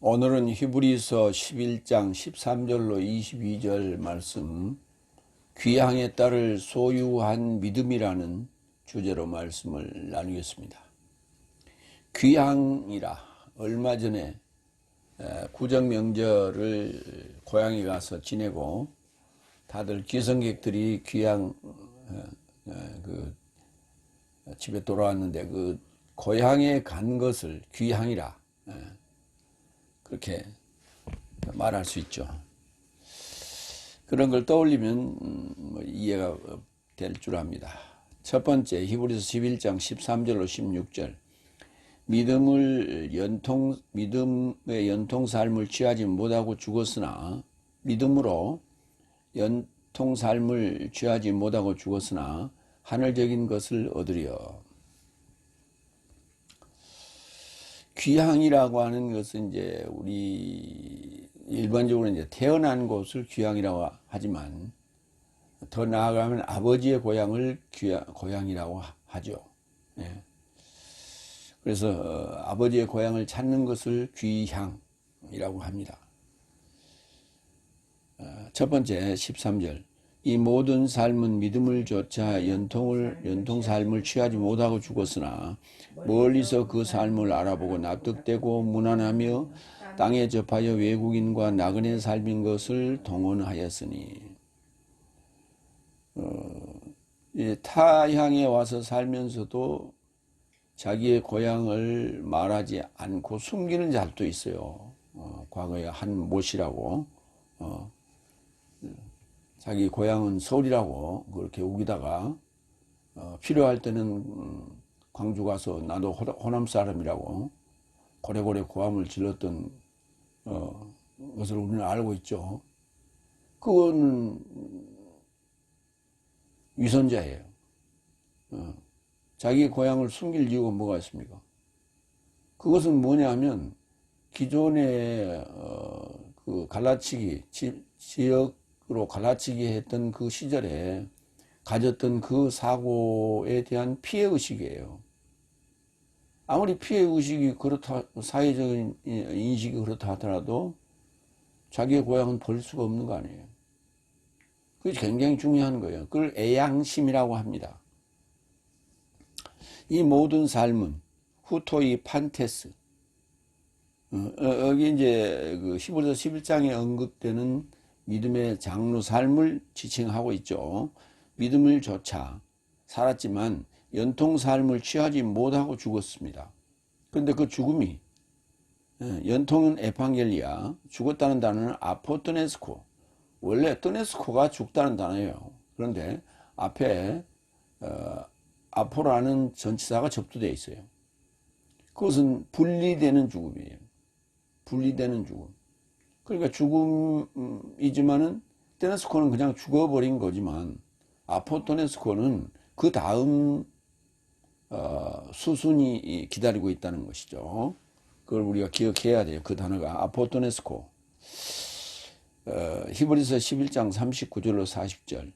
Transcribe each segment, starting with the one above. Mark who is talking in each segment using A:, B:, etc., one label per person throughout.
A: 오늘은 히브리서 11장 13절로 22절 말씀, 귀향에 따를 소유한 믿음이라는 주제로 말씀을 나누겠습니다. 귀향이라, 얼마 전에 구정명절을 고향에 가서 지내고 다들 귀성객들이 귀향 집에 돌아왔는데 그 고향에 간 것을 귀향이라 그렇게 말할 수 있죠. 그런 걸 떠올리면 이해가 될 줄 압니다. 첫 번째, 히브리서 11장 13절로 16절. 믿음의 연통 삶을 취하지 못하고 죽었으나, 믿음으로 연통 삶을 취하지 못하고 죽었으나 하늘적인 것을 얻으려. 귀향이라고 하는 것은 이제 우리 일반적으로 이제 태어난 곳을 귀향이라고 하지만 더 나아가면 아버지의 고향을 고향이라고 하죠. 예. 그래서 아버지의 고향을 찾는 것을 귀향이라고 합니다. 첫 번째 13절. 이 모든 삶은 믿음을 조차 연통 삶을 취하지 못하고 죽었으나 멀리서 그 삶을 알아보고 납득되고 무난하며 땅에 접하여 외국인과 나그네 삶인 것을 동원하였으니. 타향에 와서 살면서도 자기의 고향을 말하지 않고 숨기는 자도 있어요. 과거에 한 못이라고 자기 고향은 서울이라고 그렇게 우기다가 필요할 때는 광주 가서 나도 호남 사람이라고 고래고래 고함을 질렀던 것을 우리는 알고 있죠. 그거는 위선자예요. 자기 고향을 숨길 이유가 뭐가 있습니까? 그것은 뭐냐면 기존에 그 갈라치기 지역으로 갈라치기 했던 그 시절에 가졌던 그 사고에 대한 피해의식이에요. 아무리 피해의식이 그렇다, 사회적인 인식이 그렇다 하더라도 자기의 고향은 버릴 수가 없는 거 아니에요. 그게 굉장히 중요한 거예요. 그걸 애양심이라고 합니다. 이 모든 삶은 후토이 판테스. 여기 이제 그 히브리서 11장에 언급되는 믿음의 장로 삶을 지칭하고 있죠. 믿음을 조차 살았지만 연통 삶을 취하지 못하고 죽었습니다. 그런데 그 죽음이, 연통은 에판겔리아, 죽었다는 단어는 아포토네스코. 원래 토네스코가 죽다는 단어예요. 그런데 앞에 아포라는 전치사가 접두되어 있어요. 그것은 분리되는 죽음이에요. 분리되는 죽음. 그러니까 죽음이지만은 테네스코는 그냥 죽어버린 거지만 아포토네스코는 그 다음 수순이 기다리고 있다는 것이죠. 그걸 우리가 기억해야 돼요. 그 단어가 아포토네스코. 히브리서 11장 39절로 40절.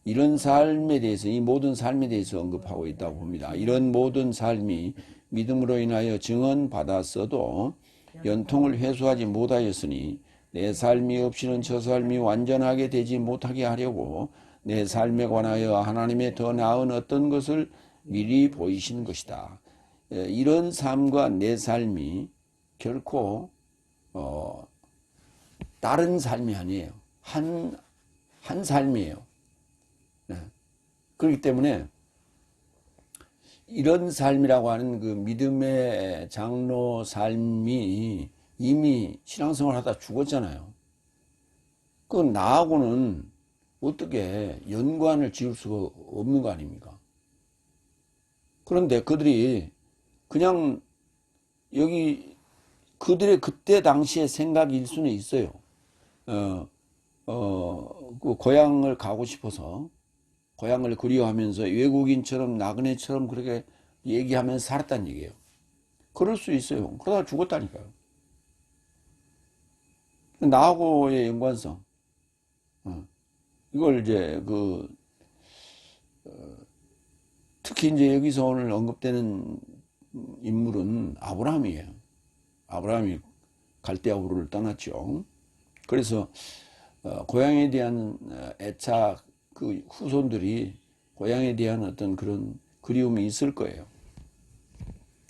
A: 이런 삶에 대해서, 이 모든 삶에 대해서 언급하고 있다고 봅니다. 이런 모든 삶이 믿음으로 인하여 증언받았어도 연통을 회수하지 못하였으니 내 삶이 없이는 저 삶이 완전하게 되지 못하게 하려고 내 삶에 관하여 하나님의 더 나은 어떤 것을 미리 보이신 것이다. 이런 삶과 내 삶이 결코 다른 삶이 아니에요. 한 삶이에요. 그렇기 때문에 이런 삶이라고 하는 그 믿음의 장로 삶이 이미 신앙생활 하다 죽었잖아요. 그 나하고는 어떻게 연관을 지을 수가 없는 거 아닙니까? 그런데 그들이 그냥 여기 그들의 그때 당시의 생각일 수는 있어요. 그 고향을 가고 싶어서 고향을 그리워하면서 외국인처럼 나그네처럼 그렇게 얘기하면서 살았다는 얘기예요. 그럴 수 있어요. 그러다가 죽었다니까요. 나하고의 연관성. 이걸 이제 특히 이제 여기서 오늘 언급되는 인물은 아브라함이에요. 아브라함이 갈대아 우르를 떠났죠. 그래서 고향에 대한 애착, 그 후손들이 고향에 대한 어떤 그런 그리움이 있을 거예요.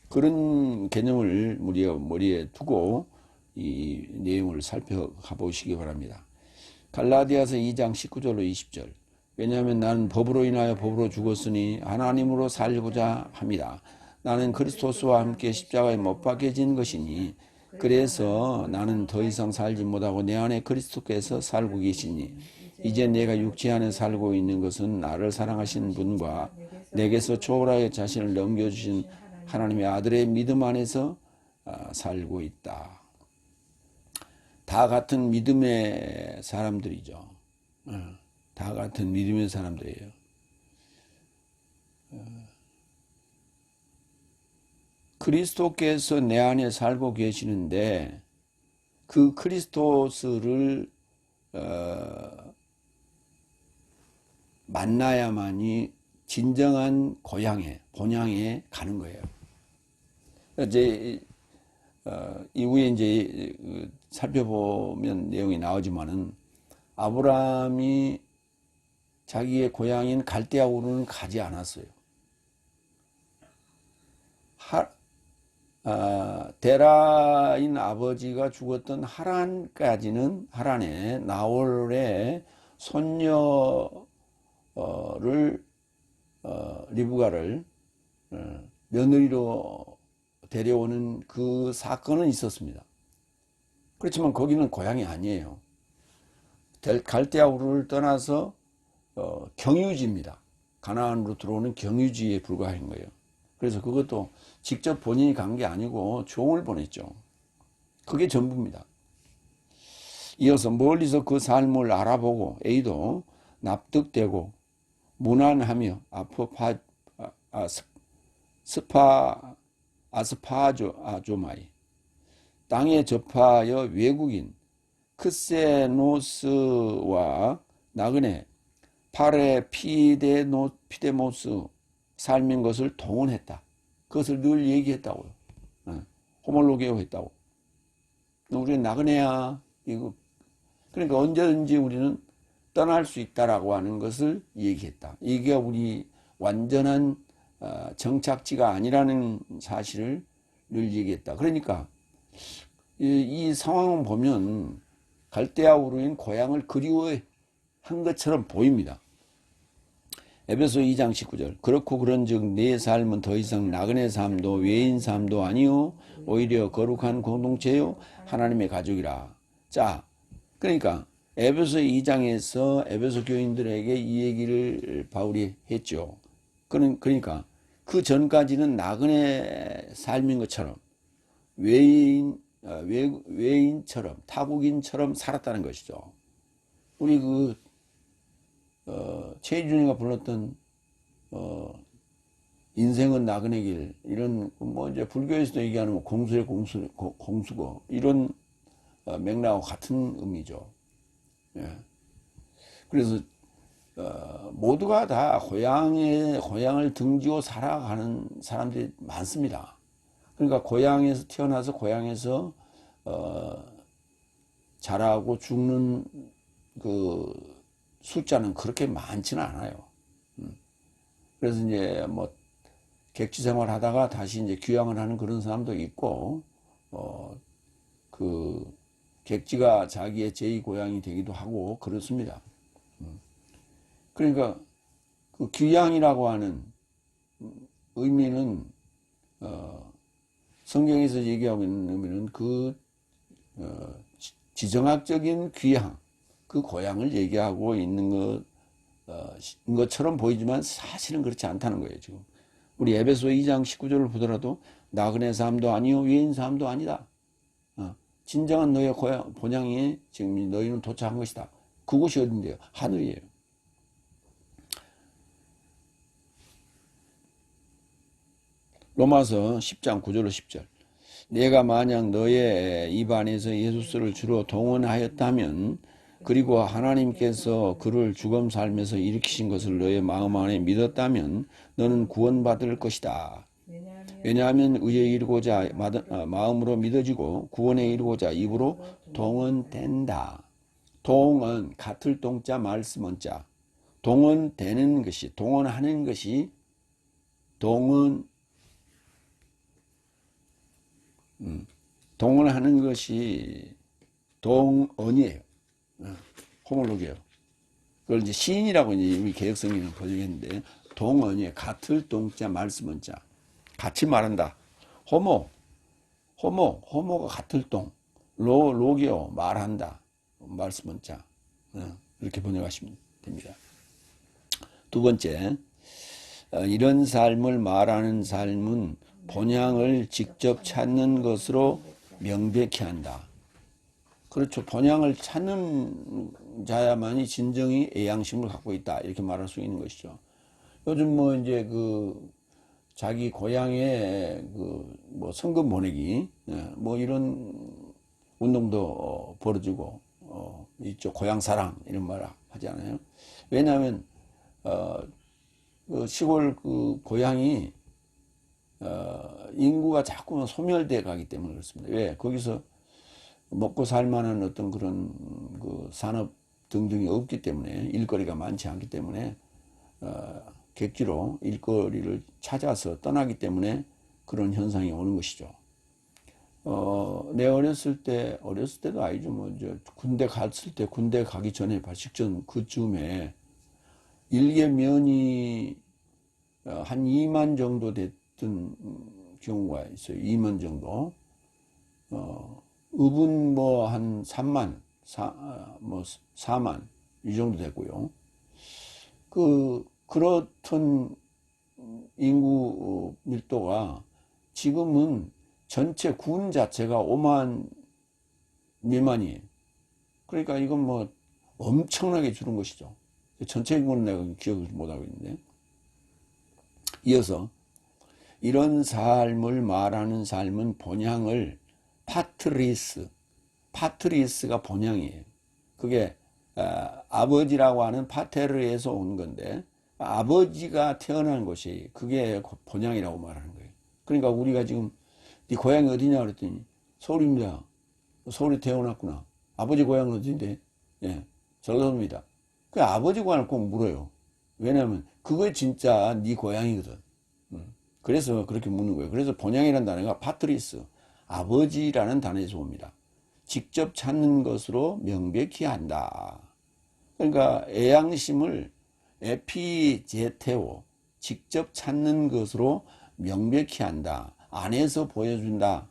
A: 그런 개념을 우리가 머리에 두고 이 내용을 살펴가 보시기 바랍니다. 갈라디아서 2장 19절로 20절. 왜냐하면 나는 법으로 인하여 법으로 죽었으니 하나님으로 살고자 합니다. 나는 그리스도스와 함께 십자가에 못 박혀진 것이니 그래서 나는 더 이상 살지 못하고 내 안에 그리스도께서 살고 계시니 이제 내가 육체 안에 살고 있는 것은 나를 사랑하신 분과 내게서 초월하여 자신을 넘겨주신 하나님의 아들의 믿음 안에서 살고 있다. 다 같은 믿음의 사람들이죠. 다 같은 믿음의 사람들이에요. 그리스도께서 내 안에 살고 계시는데 그 그리스도스를 만나야만이 진정한 고향에, 본향에 가는 거예요. 이제 이후에 이제 살펴보면 내용이 나오지만은 아브라함이 자기의 고향인 갈대아 우르는 가지 않았어요. 데라인 아버지가 죽었던 하란까지는 하란에 나홀의 손녀를 리브가를 며느리로 데려오는 그 사건은 있었습니다. 그렇지만 거기는 고향이 아니에요. 갈대아 우르를 떠나서 경유지입니다. 가나안으로 들어오는 경유지에 불과한 거예요. 그래서 그것도 직접 본인이 간 게 아니고 종을 보냈죠. 그게 전부입니다. 이어서 멀리서 그 삶을 알아보고 A도 납득되고 무난하며 아스파조마이 땅에 접하여 외국인 크세노스와 나그네 파레 피데모스 삶인 것을 동원했다. 그것을 늘 얘기했다고요. 호몰로게오 했다고. 우리는 나그네야. 이거. 그러니까 언제든지 우리는 떠날 수 있다라고 하는 것을 얘기했다. 이게 우리 완전한 정착지가 아니라는 사실을 늘 얘기했다. 그러니까 이 상황을 보면 갈대아 우르인 고향을 그리워한 것처럼 보입니다. 에베소 2장 19절. 그렇고 그런즉 내 삶은 더 이상 나그네 삶도 외인 삶도 아니요 오히려 거룩한 공동체요 하나님의 가족이라. 자, 그러니까 에베소 2장에서 에베소 교인들에게 이 얘기를 바울이 했죠. 그러니까 그 전까지는 나그네 삶인 것처럼 외인처럼 타국인처럼 살았다는 것이죠. 우리 최희준이가 불렀던 인생은 나그네 길, 이런 뭐 이제 불교에서도 얘기하는 뭐 공수의 공수고 이런 맥락하고 같은 의미죠. 예. 그래서 모두가 다 고향을 등지고 살아가는 사람들이 많습니다. 그러니까 고향에서 태어나서 고향에서 자라고 죽는 그 숫자는 그렇게 많지는 않아요. 그래서 이제 뭐 객지 생활 하다가 다시 이제 귀향을 하는 그런 사람도 있고, 그 객지가 자기의 제2 고향이 되기도 하고 그렇습니다. 그러니까 그 귀향이라고 하는 의미는 성경에서 얘기하고 있는 의미는 그 지정학적인 귀향, 그 고향을 얘기하고 있는 것처럼 보이지만 사실은 그렇지 않다는 거예요. 지금 우리 에베소 2장 19절을 보더라도 나그네 삶도 아니요 외인 삶도 아니다. 진정한 너의 고향, 본향이 지금 너희는 도착한 것이다. 그곳이 어딘데요? 하늘이에요. 로마서 10장 9절로 10절. 내가 만약 너의 입안에서 예수를 주로 동원하였다면 그리고 하나님께서 그를 죽음 삶에서 일으키신 것을 너의 마음 안에 믿었다면 너는 구원받을 것이다. 왜냐하면 의에 이르고자 마음으로 믿어지고 구원에 이르고자 입으로 동언된다. 동은 같을 동자 말씀 자. 동언되는 것이 동언하는 것이 동언하는 것이 동언이에요. 호몰로기예요. 그걸 이제 시인이라고 이제 우리 개혁성경은 번역했는데 동언이에요. 같을 동자 말씀 자. 같이 말한다. 호모가 같을 동. 로게오 말한다. 말씀 자. 이렇게 번역하시면 됩니다. 두 번째, 이런 삶을 말하는 삶은 본향을 직접 찾는 것으로 명백히 한다. 그렇죠. 본향을 찾는 자야만이 진정히 애양심을 갖고 있다. 이렇게 말할 수 있는 것이죠. 요즘 뭐 이제 자기 고향에 뭐 성금 보내기, 뭐 이런 운동도 벌어지고, 이쪽 고향 사랑 이런 말 하잖아요. 왜냐하면 시골 고향이 인구가 자꾸 소멸돼 가기 때문에 그렇습니다. 왜? 거기서 먹고 살 만한 어떤 그런 산업 등등이 없기 때문에 일거리가 많지 않기 때문에 객지로 일거리를 찾아서 떠나기 때문에 그런 현상이 오는 것이죠. 내 어렸을 때도 아니죠. 뭐, 군대 갔을 때, 군대 가기 전에, 직전 그쯤에, 일개면이 한 2만 정도 됐던 경우가 있어요. 2만 정도. 읍은 뭐 한 3만, 4만, 이 정도 됐고요. 그렇던 인구 밀도가 지금은 전체 군 자체가 5만 미만이에요. 그러니까 이건 뭐 엄청나게 줄은 것이죠. 전체 인구는 내가 기억을 못하고 있는데. 이어서 이런 삶을 말하는 삶은 본향을 파트리스가 본향이에요. 그게 아버지라고 하는 파테르에서 온 건데 아버지가 태어난 곳이 그게 본향이라고 말하는 거예요. 그러니까 우리가 지금 네 고향이 어디냐 그랬더니 서울입니다. 서울에 태어났구나. 아버지 고향은 어딘데? 예, 전라도입니다. 그 아버지 고향을 꼭 물어요. 왜냐하면 그게 진짜 네 고향이거든. 그래서 그렇게 묻는 거예요. 그래서 본향이라는 단어가 파트리스, 아버지라는 단어에서 옵니다. 직접 찾는 것으로 명백히 한다. 그러니까 애양심을 에피제테오, 직접 찾는 것으로 명백히 한다. 안에서 보여준다.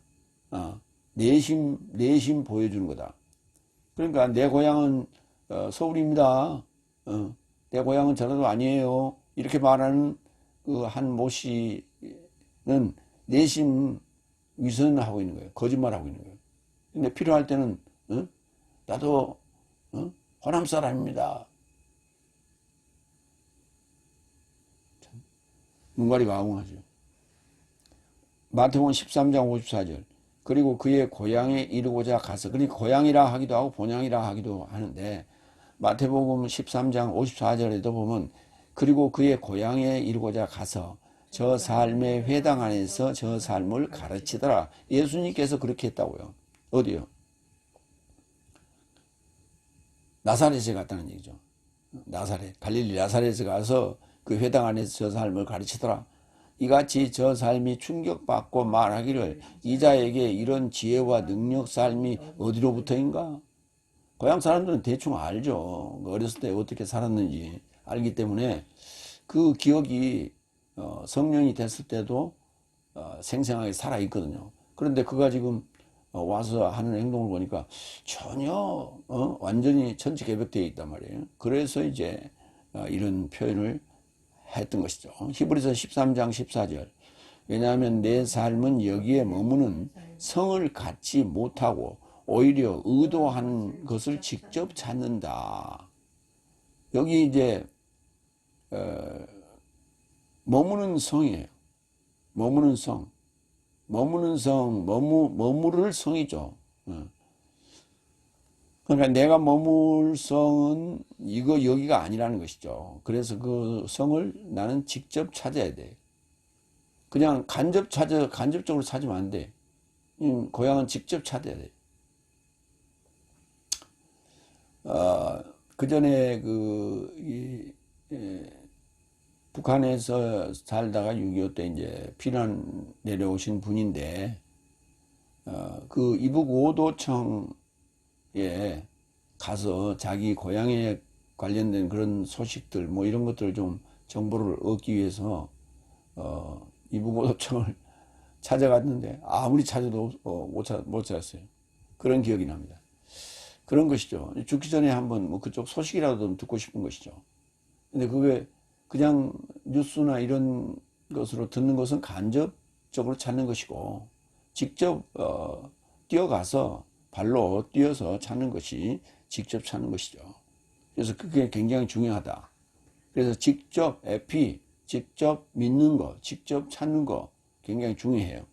A: 내심 보여주는 거다. 그러니까 내 고향은 서울입니다. 내 고향은 전라도 아니에요. 이렇게 말하는 한 모씨는 내심 위선하고 있는 거예요. 거짓말하고 있는 거예요. 근데 필요할 때는 나도 호남 사람입니다. 눈가리가 아웅하죠. 마태복음 13장 54절. 그리고 그의 고향에 이르고자 가서, 그러니까 고향이라 하기도 하고 본향이라 하기도 하는데 마태복음 13장 54절에도 보면 그리고 그의 고향에 이르고자 가서 저 삶의 회당 안에서 저 삶을 가르치더라. 예수님께서 그렇게 했다고요. 어디요? 나사렛에 갔다는 얘기죠. 나사렛, 갈릴리 나사렛에 가서 그 회당 안에서 저 삶을 가르치더라. 이같이 저 삶이 충격받고 말하기를 이 자에게 이런 지혜와 능력 삶이 어디로부터인가? 고향 사람들은 대충 알죠. 어렸을 때 어떻게 살았는지 알기 때문에 그 기억이 성년이 됐을 때도 생생하게 살아있거든요. 그런데 그가 지금 와서 하는 행동을 보니까 전혀 완전히 천지개벽되어 있단 말이에요. 그래서 이제 이런 표현을 했던 것이죠. 히브리서 13장 14절. 왜냐하면 내 삶은 여기에 머무는 성을 갖지 못하고 오히려 의도한 것을 직접 찾는다. 여기 이제 머무는 성이에요. 머무는 성. 머무를 성이죠. 그러니까 내가 머물 성은 여기가 아니라는 것이죠. 그래서 그 성을 나는 직접 찾아야 돼. 그냥 간접적으로 찾으면 안 돼. 고향은 직접 찾아야 돼. 그 전에 북한에서 살다가 6.25 때 이제 피난 내려오신 분인데, 그 이북 오도청에 가서 자기 고향에 관련된 그런 소식들, 뭐 이런 것들을 좀 정보를 얻기 위해서, 이북 오도청을 찾아갔는데, 아무리 찾아도 못 찾았어요. 그런 기억이 납니다. 그런 것이죠. 죽기 전에 한번 뭐 그쪽 소식이라도 좀 듣고 싶은 것이죠. 근데 그게 그냥 뉴스나 이런 것으로 듣는 것은 간접적으로 찾는 것이고, 직접 뛰어가서 발로 뛰어서 찾는 것이 직접 찾는 것이죠. 그래서 그게 굉장히 중요하다. 그래서 직접 직접 믿는 거, 직접 찾는 거 굉장히 중요해요.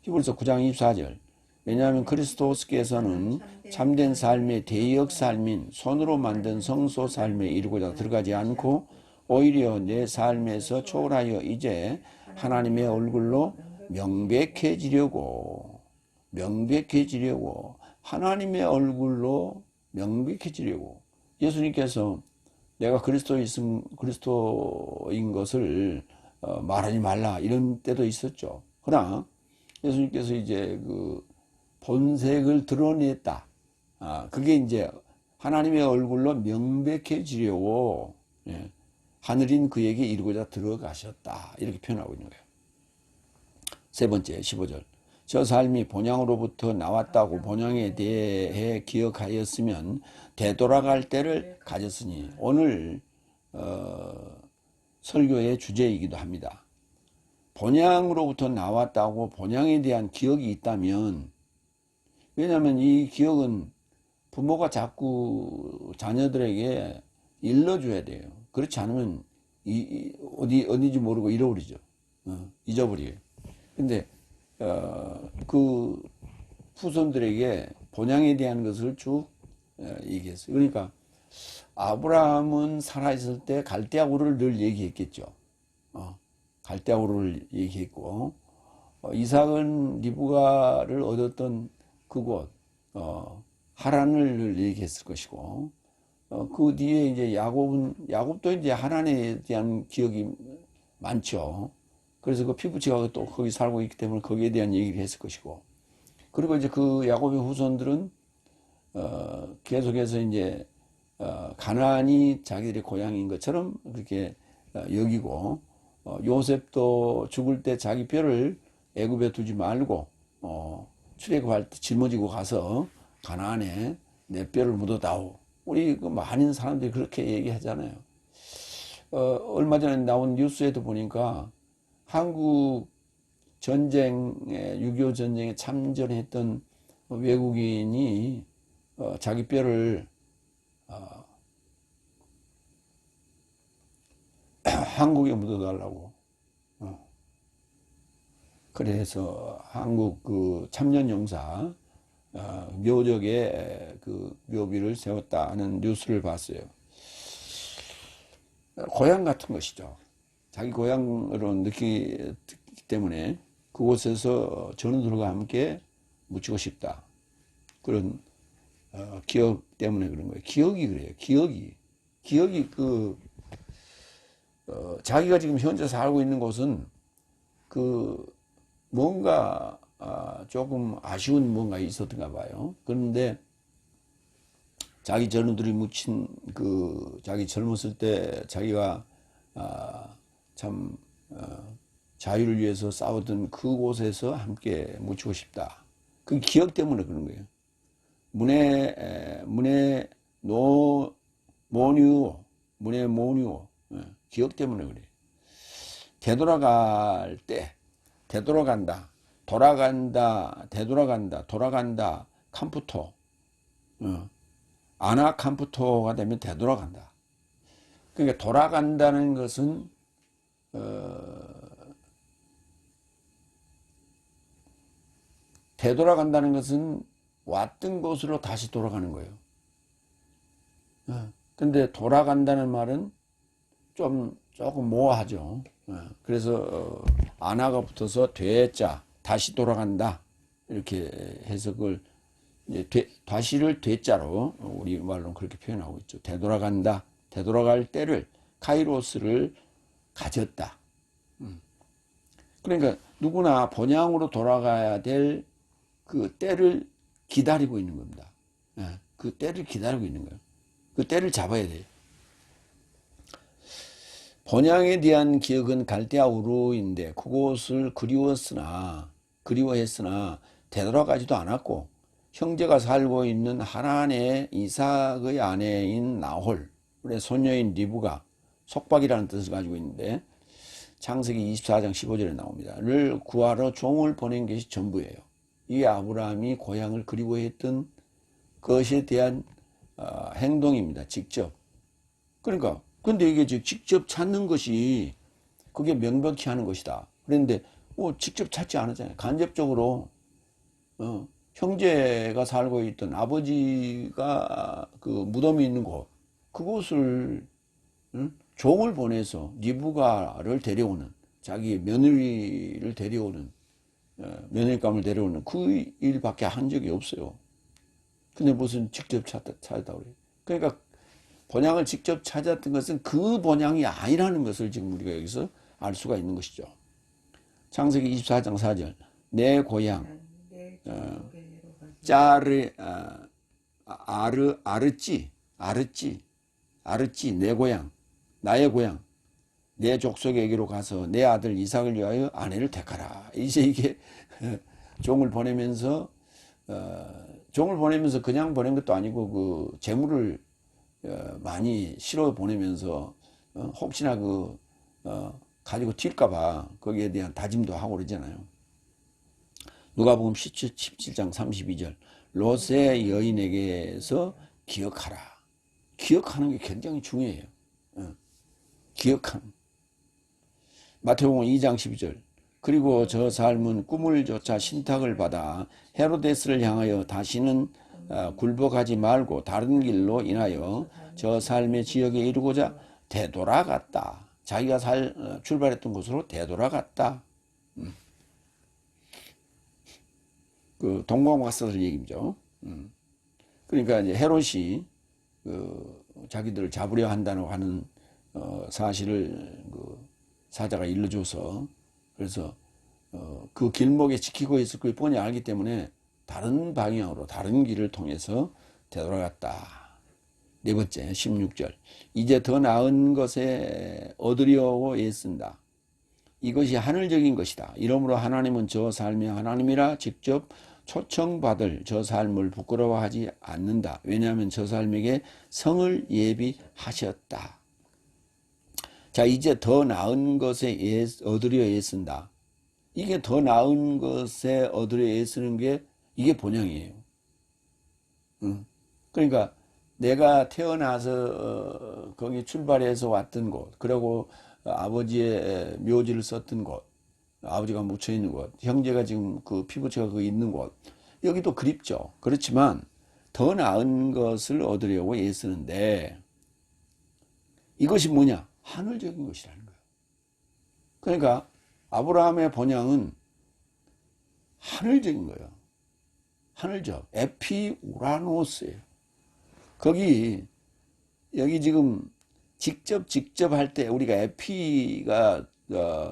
A: 히브리서 9장 24절. 왜냐하면 그리스도께서는 참된 삶의 대역 삶인 손으로 만든 성소 삶에 이루고자 들어가지 않고 오히려 내 삶에서 초월하여 이제 하나님의 얼굴로 명백해지려고 하나님의 얼굴로 명백해지려고. 예수님께서 내가 그리스도인 것을 말하지 말라 이런 때도 있었죠. 그러나 예수님께서 이제 그 본색을 드러냈다. 그게 이제 하나님의 얼굴로 명백해지려고 하늘인 그에게 이루고자 들어가셨다. 이렇게 표현하고 있는 거예요. 세 번째 15절. 저 삶이 본향으로부터 나왔다고 본향에 대해 기억하였으면 되돌아갈 때를 가졌으니 오늘 설교의 주제이기도 합니다. 본향으로부터 나왔다고 본향에 대한 기억이 있다면, 왜냐하면 이 기억은 부모가 자꾸 자녀들에게 일러줘야 돼요. 그렇지 않으면 어디인지 모르고 잃어버리죠. 잊어버려요. 근데 그 후손들에게 본향에 대한 것을 쭉 얘기했어요. 그러니까 아브라함은 살아있을 때 갈대아 우르를 늘 얘기했겠죠. 갈대아 우르를 얘기했고, 이삭은 리브가를 얻었던 그곳 하란을 늘 얘기했을 것이고, 그 뒤에 이제 야곱도 이제 하란에 대한 기억이 많죠. 그래서 그 피부치가 또 거기 살고 있기 때문에 거기에 대한 얘기를 했을 것이고, 그리고 이제 그 야곱의 후손들은 계속해서 이제 가나안이 자기들의 고향인 것처럼 그렇게 여기고, 요셉도 죽을 때 자기 뼈를 애굽에 두지 말고 출애굽할 때 짊어지고 가서 가나안에 내 뼈를 묻어다오. 우리 그 많은 사람들이 그렇게 얘기하잖아요. 얼마 전에 나온 뉴스에도 보니까 한국 전쟁에 6.25 전쟁에 참전했던 외국인이 자기 뼈를 한국에 묻어달라고. 그래서 한국 그 참전용사 묘적에 그 묘비를 세웠다는 뉴스를 봤어요. 고향 같은 것이죠. 자기 고향으로 느끼기 때문에 그곳에서 전우들과 함께 묻히고 싶다. 그런 기억 때문에 그런 거예요. 기억이 그래요. 기억이 자기가 지금 현재 살고 있는 곳은 뭔가 조금 아쉬운 뭔가 있었던가 봐요. 그런데 자기 전우들이 묻힌 자기 젊었을 때 자기가 참 자유를 위해서 싸웠던 그곳에서 함께 묻히고 싶다. 그 기억 때문에 그런 거예요. 문에 모뉴 기억 때문에 그래. 돌아간다 캄푸토, 아나 캄푸토가 되면 되돌아간다. 그러니까 돌아간다는 것은 되돌아간다는 것은 왔던 곳으로 다시 돌아가는 거예요. 근데 돌아간다는 말은 좀 조금 모호하죠. 그래서 안화가 붙어서 되자 다시 돌아간다 이렇게 해석을 이제 다시를 되자로 우리 말로는 그렇게 표현하고 있죠. 되돌아간다, 되돌아갈 때를 카이로스를 가졌다. 그러니까 누구나 본향으로 돌아가야 될 그 때를 기다리고 있는 겁니다. 그 때를 기다리고 있는 거예요. 그 때를 잡아야 돼요. 본향에 대한 기억은 갈대아 우르인데 그곳을 그리워했으나 되돌아가지도 않았고 형제가 살고 있는 하란의 이삭의 아내인 나홀의 소녀인 리브가 속박이라는 뜻을 가지고 있는데 창세기 24장 15절에 나옵니다. 를 구하러 종을 보낸 것이 전부예요. 이게 아브라함이 고향을 그리워했던 것에 대한 행동입니다. 직접. 그러니까 근데 이게 직접 찾는 것이 그게 명백히 하는 것이다. 그런데 직접 찾지 않았잖아요. 간접적으로 형제가 살고 있던 아버지가 그 무덤이 있는 곳 그곳을 종을 보내서 리브가를 데려오는 자기 며느리를 데려오는 며느리감을 데려오는 그 일밖에 한 적이 없어요. 근데 무슨 직접 찾았다고 그래요. 그러니까 본향을 직접 찾았던 것은 그 본향이 아니라는 것을 지금 우리가 여기서 알 수가 있는 것이죠. 창세기 24장 4절 내 고향 아르찌 내 고향 나의 고향 내 족속에게로 가서 내 아들 이삭을 위하여 아내를 택하라. 이제 이게 종을 보내면서 그냥 보낸 것도 아니고 그 재물을 많이 실어 보내면서 혹시나 가지고 튈까봐 거기에 대한 다짐도 하고 그러잖아요. 누가복음 17장 32절 롯의 여인에게서 기억하라. 기억하는 게 굉장히 중요해요. 기억하는. 마태복음 2장 12절 그리고 저 삶은 꿈을 쫓아 신탁을 받아 헤로데스를 향하여 다시는 굴복하지 말고 다른 길로 인하여 저 삶의 지역에 이르고자 되돌아갔다. 자기가 출발했던 곳으로 되돌아갔다. 그 동방박사들 얘기죠. 그러니까 이제 헤롯이 자기들을 잡으려 한다고 하는 사실을 사자가 일러줘서 그래서 그 길목에 지키고 있을 걸 뻔히 알기 때문에 다른 방향으로 다른 길을 통해서 되돌아갔다. 네 번째 16절 이제 더 나은 것에 얻으려고 애쓴다. 이것이 하늘적인 것이다. 이러므로 하나님은 저 삶의 하나님이라 직접 초청받을 저 삶을 부끄러워하지 않는다. 왜냐하면 저 삶에게 성을 예비하셨다. 자, 이제 더 나은 것에 얻으려 애쓴다. 이게 더 나은 것에 얻으려 애쓰는 게 이게 본향이에요. 그러니까 내가 태어나서 거기 출발해서 왔던 곳, 그리고 아버지의 묘지를 썼던 곳, 아버지가 묻혀 있는 곳, 형제가 지금 그 피부처가 거기 있는 곳, 여기도 그립죠. 그렇지만 더 나은 것을 얻으려고 애쓰는데 이것이 뭐냐? 하늘적인 것이라는 거예요. 그러니까 아브라함의 본향은 하늘적인 거예요. 하늘적, 에피우라노스예요. 여기 지금 직접 할 때 우리가 에피가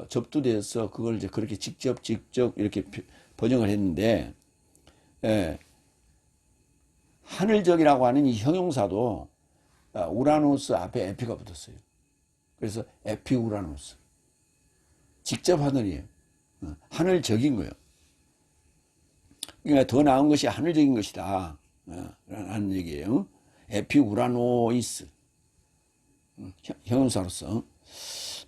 A: 접두돼서 그걸 이제 그렇게 직접 이렇게 번역을 했는데, 하늘적이라고 하는 이 형용사도 우라노스 앞에 에피가 붙었어요. 그래서 에피우라노스. 직접 하늘이에요. 하늘적인 거예요. 그러니까 더 나은 것이 하늘적인 것이다. 라는 얘기예요. 에피우라노이스. 형용사로서.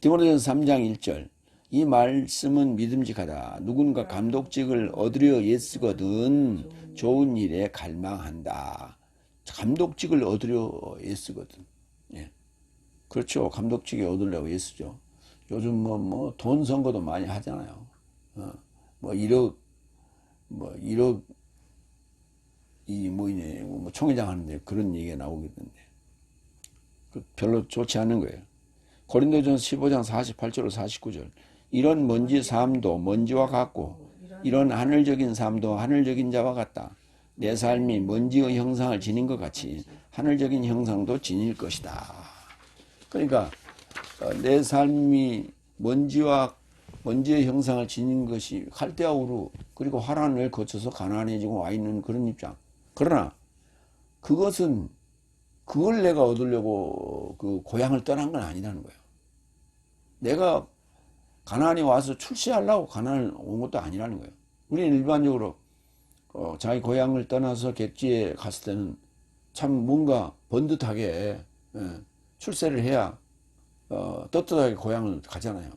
A: 디모데전서 3장 1절. 이 말씀은 믿음직하다. 누군가 감독직을 얻으려 애쓰거든 좋은 일에 갈망한다. 감독직을 얻으려 애쓰거든. 예. 그렇죠. 감독직에 얻으려고 애쓰죠. 요즘 돈 선거도 많이 하잖아요. 1억, 1억, 총회장 하는데 그런 얘기가 나오겠는데. 별로 좋지 않은 거예요. 고린도전서 15장 48절로 49절. 이런 먼지 삶도 먼지와 같고 이런 하늘적인 삶도 하늘적인 자와 같다. 내 삶이 먼지의 형상을 지닌 것 같이 하늘적인 형상도 지닐 것이다. 그러니까 내 삶이 먼지의 형상을 지닌 것이 갈대아 우루 그리고 화란을 거쳐서 가난해지고 와 있는 그런 입장. 그러나 그걸 내가 얻으려고 그 고향을 떠난 건 아니라는 거예요. 내가 가나안에 와서 출세하려고 가나안을 온 것도 아니라는 거예요. 우리는 일반적으로 자기 고향을 떠나서 객지에 갔을 때는 참 뭔가 번듯하게 출세를 해야 떳떳하게 고향을 가잖아요.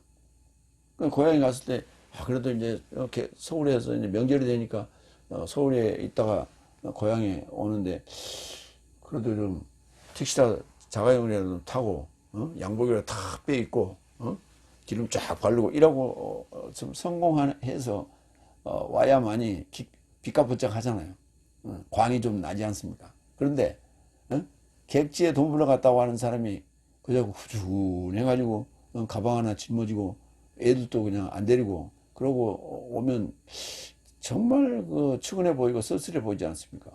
A: 고향에 갔을 때 그래도 이제 이렇게 서울에서 이제 명절이 되니까 서울에 있다가 고향에 오는데 그래도 좀 택시라 자가용이라도 타고 양복이라도 탁 빼입고 기름 쫙 바르고 이러고 좀 성공해서 와야만이 빚값부쩍 하잖아요. 광이 좀 나지 않습니까? 그런데 객지에 돈 벌러 갔다고 하는 사람이 그저 후준해가지고 가방 하나 짊어지고 애들도 그냥 안 데리고 그러고 오면 정말 그 측은해 보이고 쓸쓸해 보이지 않습니까?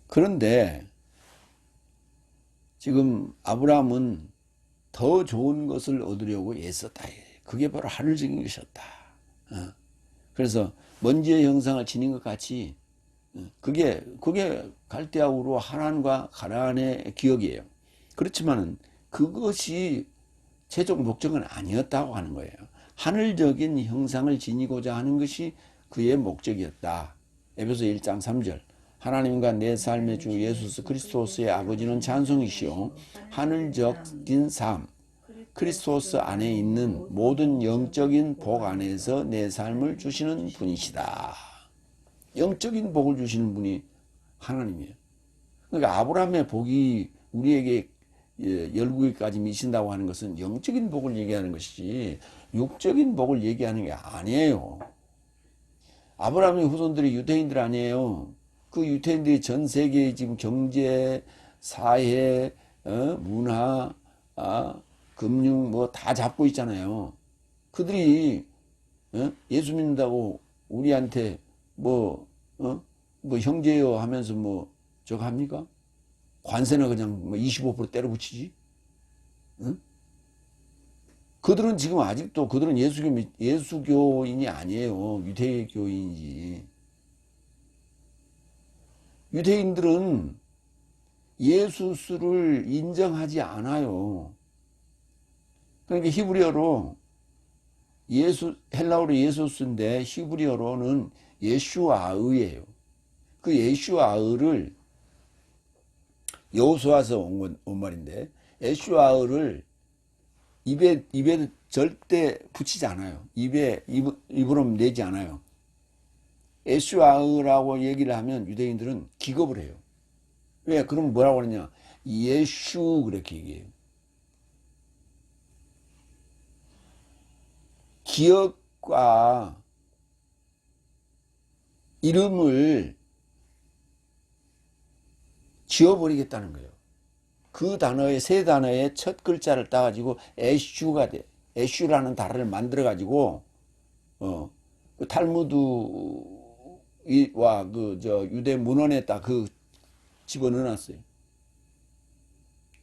A: 그런데 지금 아브라함은 더 좋은 것을 얻으려고 애썼다. 그게 바로 하늘적인 것이었다. 그래서 먼지의 형상을 지닌 것 같이 그게 갈대아 우루 하란과 가나안의 기억이에요. 그렇지만은 그것이 최종 목적은 아니었다고 하는 거예요. 하늘적인 형상을 지니고자 하는 것이 그의 목적이었다. 에베소 1장 3절. 하나님과 내 삶의 주 예수 그리스도스의 아버지는 찬송이시오. 하늘적인 삶, 그리스도스 안에 있는 모든 영적인 복 안에서 내 삶을 주시는 분이시다. 영적인 복을 주시는 분이 하나님이에요. 그러니까 아브라함의 복이 우리에게 열국에까지 미친다고 하는 것은 영적인 복을 얘기하는 것이지 육적인 복을 얘기하는 게 아니에요. 아브라함의 후손들이 유대인들 아니에요. 그 유대인들이 전 세계의 지금 경제, 사회, 문화, 금융 뭐 다 잡고 있잖아요. 그들이 예수 믿는다고 우리한테 뭐 형제요 하면서 뭐 저거 합니까? 관세나 그냥 뭐 25% 때려 붙이지? 응? 그들은 지금 아직도 그들은 예수교인이 아니에요. 유대교인이지. 유대인들은 예수를 인정하지 않아요. 그러니까 히브리어로 헬라어로 예수스인데 히브리어로는 예슈아의예요. 그 예슈아의를 여호수아서 온 말인데 예슈아의를 입에 절대 붙이지 않아요. 입으로 내지 않아요. 예슈아의라고 얘기를 하면 유대인들은 기겁을 해요. 왜? 그럼 뭐라고 그러냐? 예슈 그렇게 얘기해요. 기억과 이름을 지워버리겠다는 거예요. 그 단어의 세 단어의 첫 글자를 따가지고 에슈가 돼. 에슈라는 단어를 만들어가지고 그 탈무드와 그 유대 문헌에다 그 집어넣어놨어요.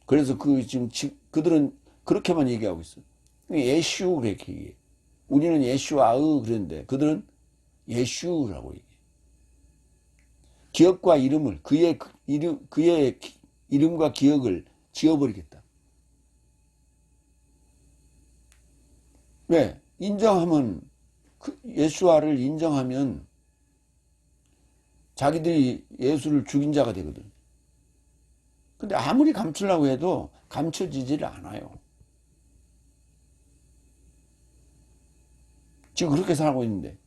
A: 그래서 지금 그들은 그렇게만 얘기하고 있어요. 예슈 그렇게 얘기해. 우리는 예슈아의 그랬는데 그들은 예슈라고 얘기해. 기억과 이름을 그의 이름과 기억을 지워버리겠다. 왜? 인정하면 예수아를 인정하면 자기들이 예수를 죽인 자가 되거든. 근데 아무리 감추려고 해도 감춰지질 않아요. 지금 그렇게 살고 있는데.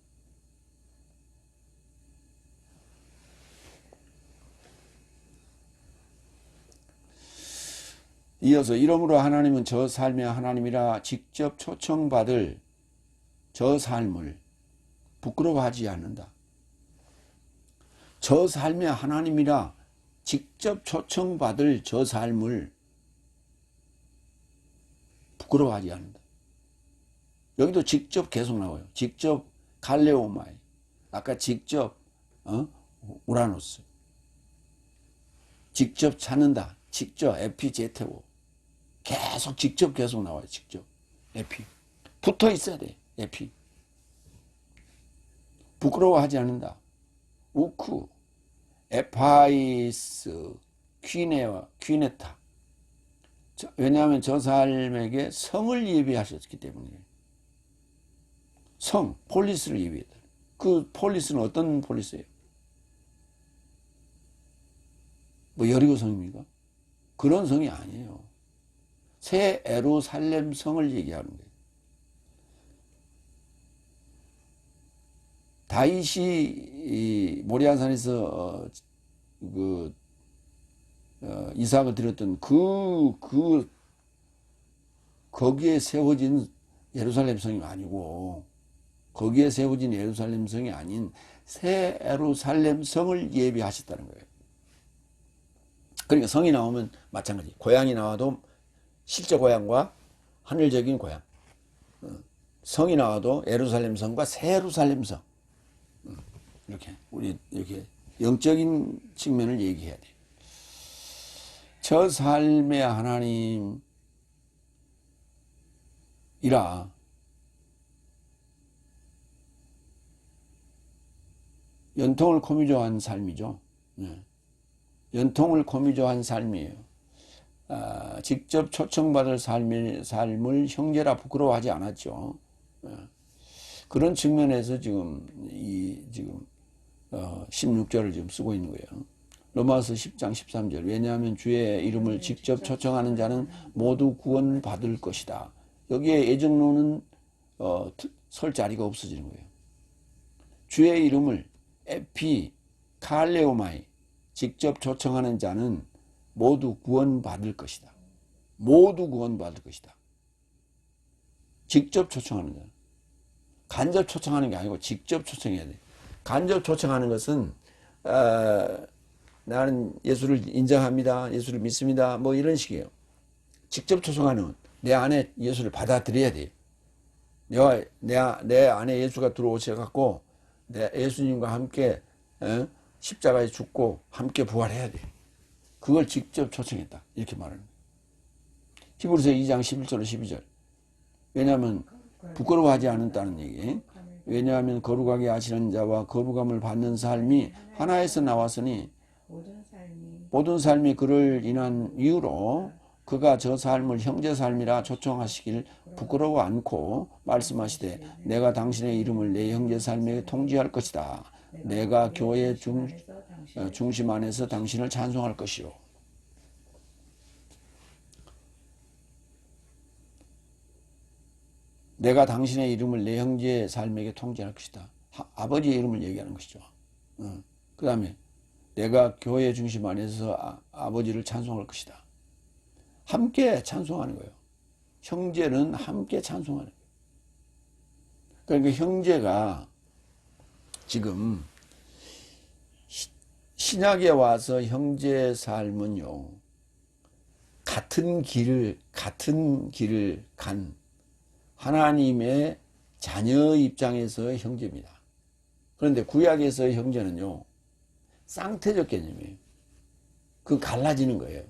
A: 이어서 이러므로 하나님은 저 삶의 하나님이라 직접 초청받을 저 삶을 부끄러워하지 않는다. 저 삶의 하나님이라 직접 초청받을 저 삶을 부끄러워하지 않는다. 여기도 직접 계속 나와요. 직접 갈레오마이. 아까 직접 우라노스. 직접 찾는다. 직접 에피제테오. 계속 나와요. 직접 에피. 붙어 있어야 돼. 에피. 부끄러워하지 않는다. 우쿠. 에파이스. 퀴네타. 왜냐하면 저 삶에게 성을 예비하셨기 때문이에요. 성, 폴리스를 예비했다. 그 폴리스는 어떤 폴리스예요? 뭐 여리고 성입니까? 그런 성이 아니에요. 새 예루살렘 성을 얘기하는 거예요. 다윗이 모리아산에서 이삭을 드렸던 거기에 세워진 예루살렘 성이 아니고, 거기에 세워진 예루살렘 성이 아닌 새 예루살렘 성을 예비하셨다는 거예요. 그러니까 성이 나오면 마찬가지. 고향이 나와도 실제 고향과 하늘적인 고향. 성이 나와도 예루살렘 성과 새 예루살렘 성. 이렇게 우리 이렇게 영적인 측면을 얘기해야 돼. 저 삶의 하나님이라 연통을 코미조한 삶이죠. 연통을 코미조한 삶이에요. 직접 초청받을 삶을 형제라 부끄러워하지 않았죠. 그런 측면에서 지금 16절을 지금 쓰고 있는 거예요. 로마서 10장 13절. 왜냐하면 주의 이름을 직접 초청하는 자는 모두 구원받을 것이다. 여기에 예정론은 설 자리가 없어지는 거예요. 주의 이름을 에피 칼레오마이 직접 초청하는 자는 모두 구원받을 것이다. 모두 구원받을 것이다. 직접 초청하는 자. 간접 초청하는 게 아니고 직접 초청해야 돼. 간접 초청하는 것은 나는 예수를 인정합니다. 예수를 믿습니다. 뭐 이런 식이에요. 직접 초청하는 내 안에 예수를 받아들여야 돼요. 내 안에 예수가 들어오셔갖고 내 예수님과 함께 십자가에 죽고 함께 부활해야 돼. 그걸 직접 초청했다. 이렇게 말하는 거예요. 히브리서 2장 11절 12절. 왜냐하면 부끄러워하지 않았다는 얘기. 왜냐하면 거룩하게 하시는 자와 거룩함을 받는 삶이 하나에서 나왔으니 모든 삶이 그를 인한 이유로 그가 저 삶을 형제 삶이라 초청하시길 부끄러워 않고 말씀하시되 내가 당신의 이름을 내 형제 삶에 통지할 것이다. 내가 교회 중심 안에서 당신을 찬송할 것이요. 내가 당신의 이름을 내 형제의 삶에게 통지할 것이다. 아버지의 이름을 얘기하는 것이죠. 그 다음에 내가 교회 중심 안에서 아버지를 찬송할 것이다. 함께 찬송하는 거예요. 형제는 함께 찬송하는 거예요. 그러니까 형제가 지금 신약에 와서 형제의 삶은요, 같은 길을 간 하나님의 자녀 입장에서의 형제입니다. 그런데 구약에서의 형제는요, 쌍태적 개념이에요. 그 갈라지는 거예요.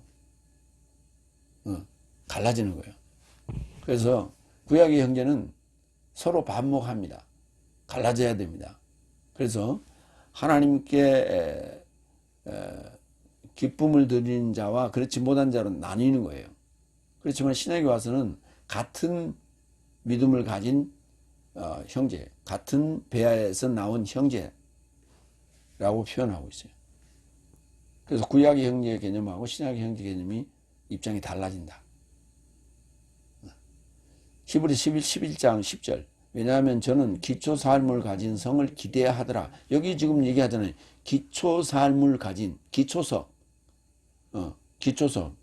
A: 갈라지는 거예요. 그래서 구약의 형제는 서로 반목합니다. 갈라져야 됩니다. 그래서 하나님께 기쁨을 드리는 자와 그렇지 못한 자로 나뉘는 거예요. 그렇지만 신약에 와서는 같은 믿음을 가진 형제, 같은 배에서 나온 형제라고 표현하고 있어요. 그래서 구약의 형제 개념하고 신약의 형제 개념이 입장이 달라진다. 히브리 11장 10절. 왜냐하면 저는 기초 삶을 가진 성을 기대하더라. 여기 지금 얘기하잖아요. 기초 삶을 가진 기초석, 기초석,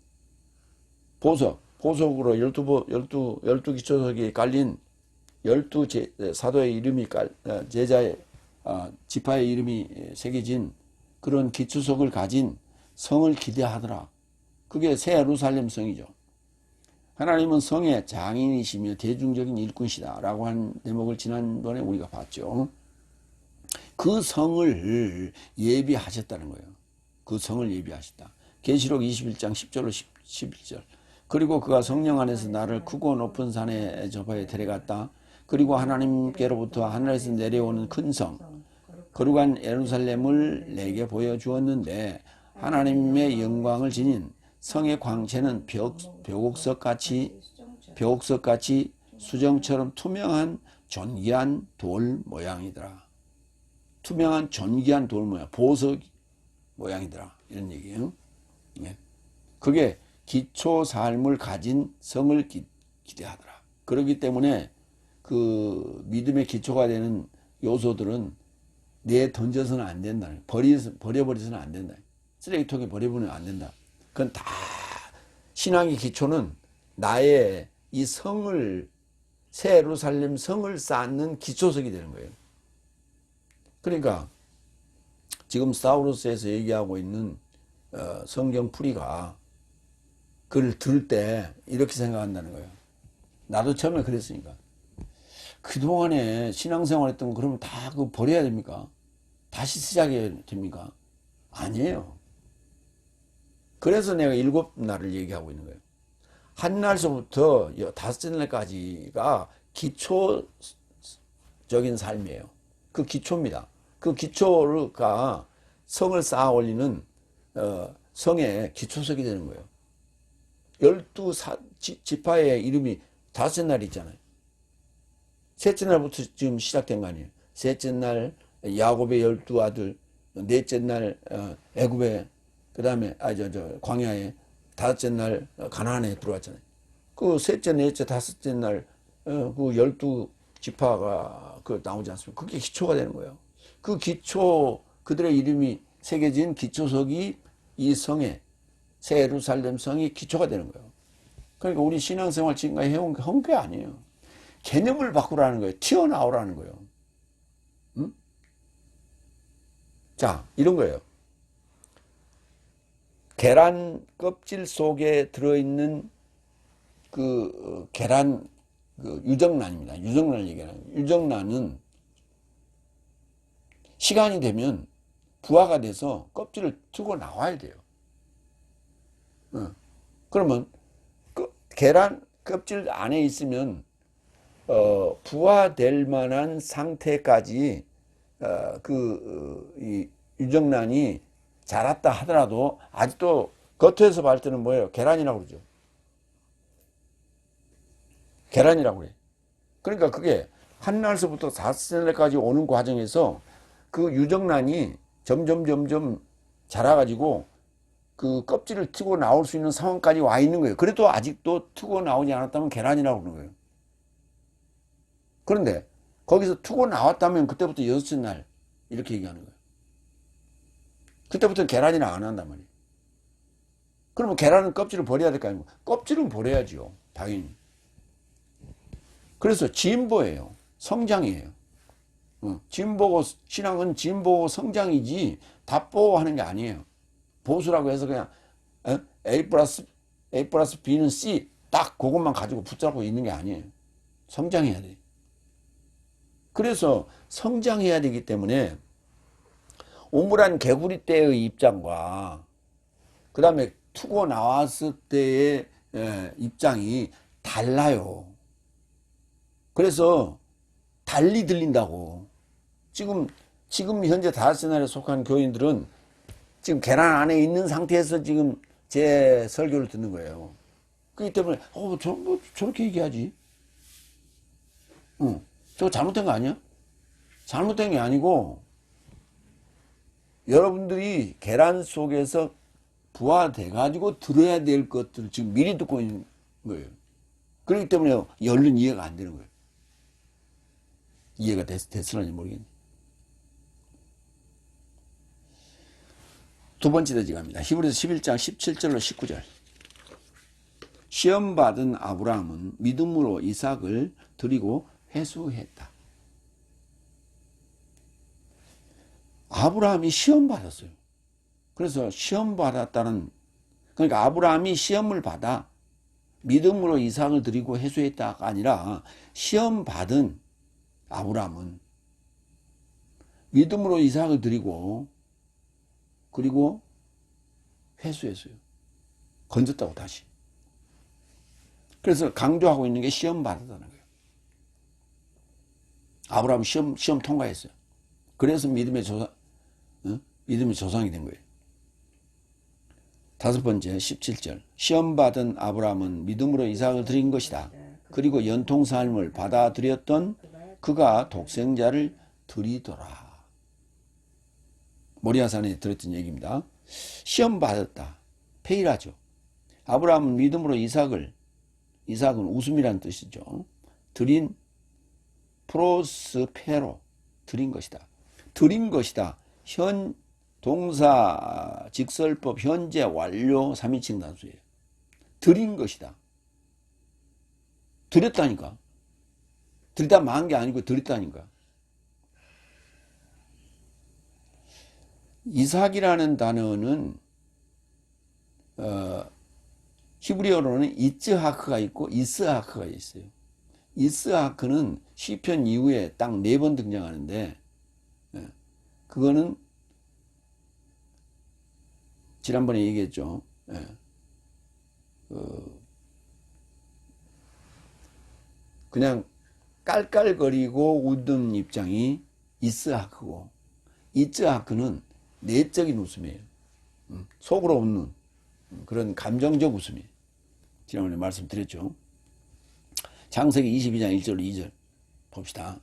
A: 보석으로 12 기초석이 깔린 12 사도의 이름이 제자의 지파의 이름이 새겨진 그런 기초석을 가진 성을 기대하더라. 그게 새 예루살렘 성이죠. 하나님은 성의 장인이시며 대중적인 일꾼이시다 라고 한 대목을 지난번에 우리가 봤죠. 그 성을 예비하셨다는 거예요. 그 성을 예비하셨다. 계시록 21장 10절로 11절. 그리고 그가 성령 안에서 나를 크고 높은 산에 저파에 데려갔다. 그리고 하나님께로부터 하늘에서 내려오는 큰 성, 거룩한 예루살렘을 내게 보여주었는데 하나님의 영광을 지닌 성의 광채는 벽옥석같이 수정처럼 투명한 존귀한 돌 모양이더라. 투명한 존귀한 돌 모양, 보석 모양이더라. 이런 얘기예요. 예. 그게 기초 삶을 가진 성을 기대하더라. 그렇기 때문에 그 믿음의 기초가 되는 요소들은 내 던져서는 안 된다. 버려버려서는 안 된다. 쓰레기통에 버려버리면 안 된다. 그건 다 신앙의 기초는 나의 이 성을, 새 예루살렘 성을 쌓는 기초석이 되는 거예요. 그러니까 지금 사우루스에서 얘기하고 있는 성경 풀이가 그걸 들을 때 이렇게 생각한다는 거예요. 나도 처음에 그랬으니까. 그동안에 신앙생활 했던 거 그러면 다 그거 버려야 됩니까? 다시 시작해야 됩니까? 아니에요. 그래서 내가 7날을 얘기하고 있는 거예요. 한 날서부터 5째 날까지가 기초적인 삶이에요. 그 기초입니다. 그 기초가 성을 쌓아 올리는 성의 기초석이 되는 거예요. 12지파의 이름이 5째 날이 있잖아요. 셋째 날부터 지금 시작된 거 아니에요. 셋째 날 야곱의 12아들, 넷째 날 애굽에, 그 다음에 광야에, 다섯째 날 가나안에 들어왔잖아요. 그 셋째, 넷째, 다섯째 날 그 12지파가 그 나오지 않습니까? 그게 기초가 되는 거예요. 그 기초, 그들의 이름이 새겨진 기초석이 이 성의, 새 예루살렘 성이 기초가 되는 거예요. 그러니까 우리 신앙생활 지금까지 해온 게 헛게 아니에요. 개념을 바꾸라는 거예요. 튀어나오라는 거예요. 응? 자, 이런 거예요. 계란 껍질 속에 들어있는 그 계란 그 유정란입니다. 유정란을 얘기하는 거예요. 유정란은 시간이 되면 부화가 돼서 껍질을 트고 나와야 돼요. 그러면 계란 껍질 안에 있으면 부화될 만한 상태까지 이 유정란이 자랐다 하더라도 아직도 겉에서 봤을 때는 뭐예요? 계란이라고 그러죠. 계란이라고 그래. 그러니까 그게 한 날서부터 4째 날까지 오는 과정에서 그 유정란이 점점 자라가지고 그 껍질을 트고 나올 수 있는 상황까지 와 있는 거예요. 그래도 아직도 트고 나오지 않았다면 계란이라고 그러는 거예요. 그런데 거기서 트고 나왔다면 그때부터 6째 날 이렇게 얘기하는 거예요. 그때부터는 계란이라 안 한단 말이에요. 그러면 계란은 껍질을 버려야 될 거 아니고 껍질은 버려야지요. 당연히. 그래서 진보예요. 성장이에요. 진보고 신앙은 진보고 성장이지 답보하는 게 아니에요. 보수라고 해서 그냥 A 플러스 B는 C 딱 그것만 가지고 붙잡고 있는 게 아니에요. 성장해야 돼. 그래서 성장해야 되기 때문에 오물한 개구리 때의 입장과 그 다음에 투고 나왔을 때의 입장이 달라요. 그래서 달리 들린다고. 지금 현재 다섯 날에 속한 교인들은 지금 계란 안에 있는 상태에서 지금 제 설교를 듣는 거예요. 그렇기 때문에 저렇게 얘기하지. 저거 잘못된 거 아니야? 잘못된 게 아니고 여러분들이 계란 속에서 부화돼 가지고 들어야 될 것들을 지금 미리 듣고 있는 거예요. 그렇기 때문에 얼른 이해가 안 되는 거예요. 이해가 됐을런지 모르겠네. 두 번째 대지갑니다. 히브리서 11장 17절로 19절. 시험받은 아브라함은 믿음으로 이삭을 드리고 회수했다. 아브라함이 시험받았어요. 그래서 시험 받았다는, 그러니까 아브라함이 시험을 받아 믿음으로 이삭을 드리고 회수했다가 아니라 시험 받은 아브라함은 믿음으로 이삭을 드리고 그리고 회수했어요. 건졌다고 다시. 그래서 강조하고 있는 게 시험 받았다는 거예요. 아브라함 시험 통과했어요. 그래서 믿음의 조상이 된 거예요. 다섯 번째 17절. 시험 받은 아브라함은 믿음으로 이삭을 드린 것이다. 그리고 연통 삶을 받아들였던 그가 독생자를 드리더라. 모리아산에 들었던 얘기입니다. 시험 받았다. 페이라죠. 아브라함은 믿음으로 이삭은 웃음이란 뜻이죠. 드린 프로스페로 드린 것이다. 드린 것이다. 동사 직설법 현재 완료 3인칭 단수예요. 드린 것이다. 드렸다니까. 드리다 만 게 아니고 드렸다니까. 이삭이라는 단어는 히브리어로는 이츠하크가 있고 이스하크가 있어요. 이스하크는 시편 이후에 딱 4번 등장하는데 그거는 지난번에 얘기했죠. 그냥 깔깔거리고 웃는 입장이 이스하크고 이츠하크는 내적인 웃음이에요. 속으로 웃는 그런 감정적 웃음이에요. 지난번에 말씀드렸죠. 창세기 22장 1절 2절 봅시다.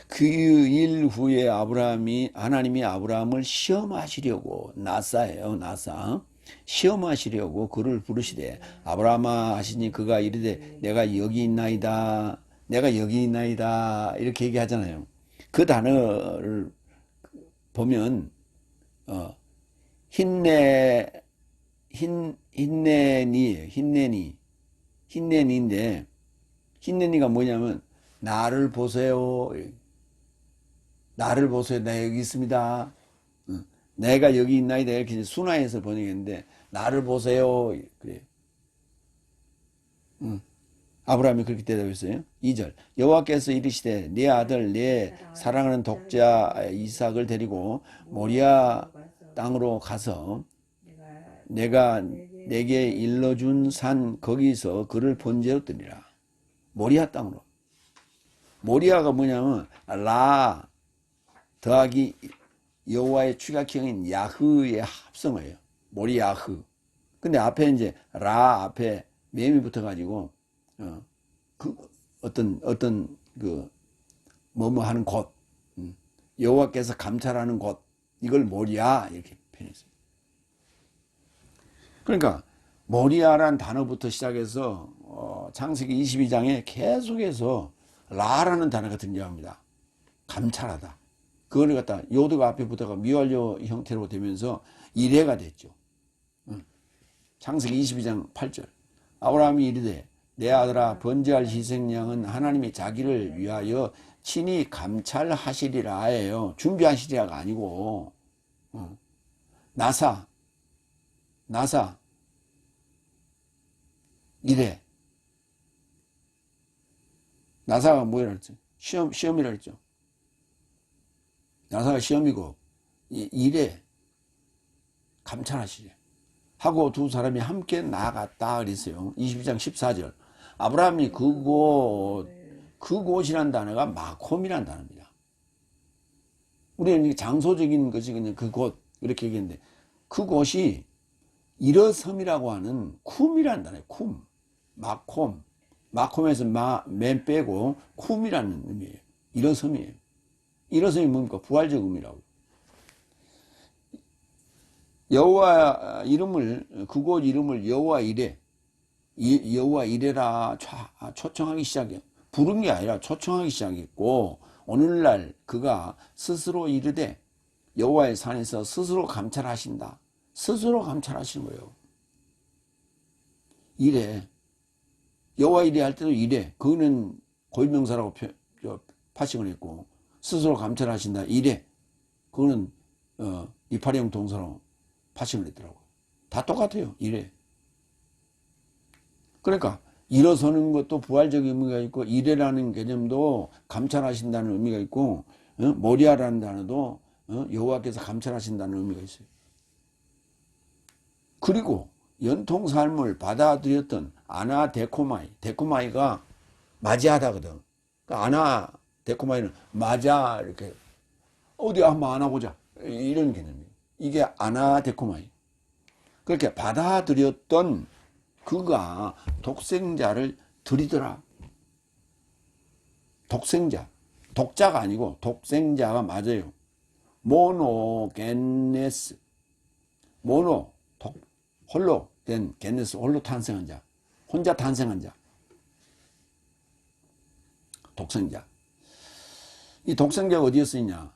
A: 그 일 후에 하나님이 아브라함을 시험하시려고, 나사예요, 나사. 시험하시려고 그를 부르시되 아브라함아 하시니 그가 이르되 내가 여기 있나이다. 내가 여기 있나이다. 이렇게 얘기하잖아요. 그 단어를 보면 힌내니인데 힌내니가 뭐냐면 나를 보세요. 나를 보세요. 나 여기 있습니다. 내가 여기 있나이다. 이렇게 순화해서 번역했는데 나를 보세요. 그래요. 아브라함이 그렇게 대답했어요. 2절. 여호와께서 이르시되 네 아들 내 사랑하는 독자 이삭을 데리고 모리아 땅으로 가서 내가 내게 일러준 산 거기서 그를 번제로 드리라. 모리아 땅으로. 모리아가 뭐냐면 라 더하기 여호와의 축약형인 야흐의 합성어예요. 모리아흐. 근데 앞에 이제 라 앞에 맴이 붙어가지고 어떤 뭐뭐 하는 곳, 여호와께서 감찰하는 곳, 이걸 모리아 이렇게 표현했어요. 그러니까 모리아란 단어부터 시작해서 창세기 22장에 계속해서 라라는 단어가 등장합니다. 감찰하다. 그걸 갖다 요드가 앞에 붙어가 미완료 형태로 되면서 이래가 됐죠. 창세기 22장 8절. 아브라함이 이르되 내 아들아 번제할 희생양은 하나님이 자기를 위하여 친히 감찰하시리라 해요. 준비하시리라가 아니고 나사 이래. 나사가 뭐라 했죠? 시험이라 했죠. 나사가 시험이고 이래 감찰하시래 하고 두 사람이 함께 나아갔다 그랬어요. 22장 14절. 아브라함이 그곳이란 단어가 마콤이란 단어입니다. 우리는 장소적인 것이 그냥 그곳 이렇게 얘기했는데 그곳이 일어섬이라고 하는 쿰이란 단어예요. 쿰, 마콤에서 맨 빼고 쿰이라는 의미예요. 일어섬이에요. 일어섬이 뭡니까? 부활적 의미라고. 여호와 이름을 그곳 이름을 여호와 이레라 초청하기 시작해요. 부른 게 아니라 초청하기 시작했고 오늘날 그가 스스로 이르되 여호와의 산에서 스스로 감찰하신다. 스스로 감찰하시는 거예요. 이래. 여호와 이래 할 때도 이래. 그거는 고유명사라고 파싱을 했고 스스로 감찰하신다. 이래. 그거는 이파리형 동사로 파생을 했더라고요. 다 똑같아요. 이래. 그러니까 일어서는 것도 부활적 의미가 있고 이래라는 개념도 감찰하신다는 의미가 있고 모리아라는 단어도 여호와께서 감찰하신다는 의미가 있어요. 그리고 연통 삶을 받아들였던 아나 데코마이, 데코마이가 맞이하다거든. 그러니까 아나 데코마이는 맞아 이렇게 어디 한번 안아보자 이런 개념이에요. 이게 아나 데코마이. 그렇게 받아들였던 그가 독생자를 드리더라. 독생자, 독자가 아니고 독생자가 맞아요. 모노게네스, 모노, 홀로 된 게네스, 홀로 탄생한 자, 혼자 탄생한 자, 독생자. 이 독생자가 어디에 쓰이냐?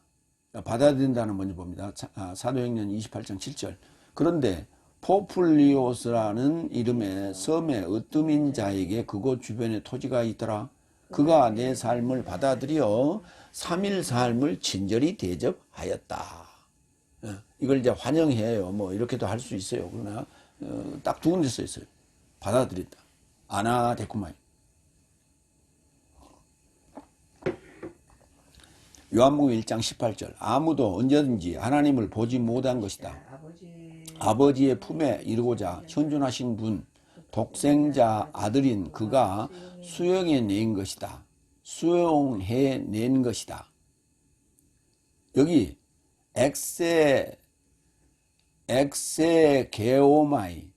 A: 받아들인다는 먼저 봅니다. 사도행전 28장 7절. 그런데 포플리오스라는 이름의 섬의 으뜸인 자에게 그곳 주변에 토지가 있더라. 그가 내 삶을 받아들여 3일 삶을 친절히 대접하였다. 이걸 이제 환영해요. 뭐 이렇게도 할 수 있어요. 그러나 딱 두 군데 써 있어요. 받아들였다. 아나 데쿠마이. 요한복음 1장 18절. 아무도 언제든지 하나님을 보지 못한 것이다. 아버지의 품에 이르고자 현존하신 분, 독생자 아들인 그가 수용해낸 것이다. 수용해낸 것이다. 여기 엑세게오마이,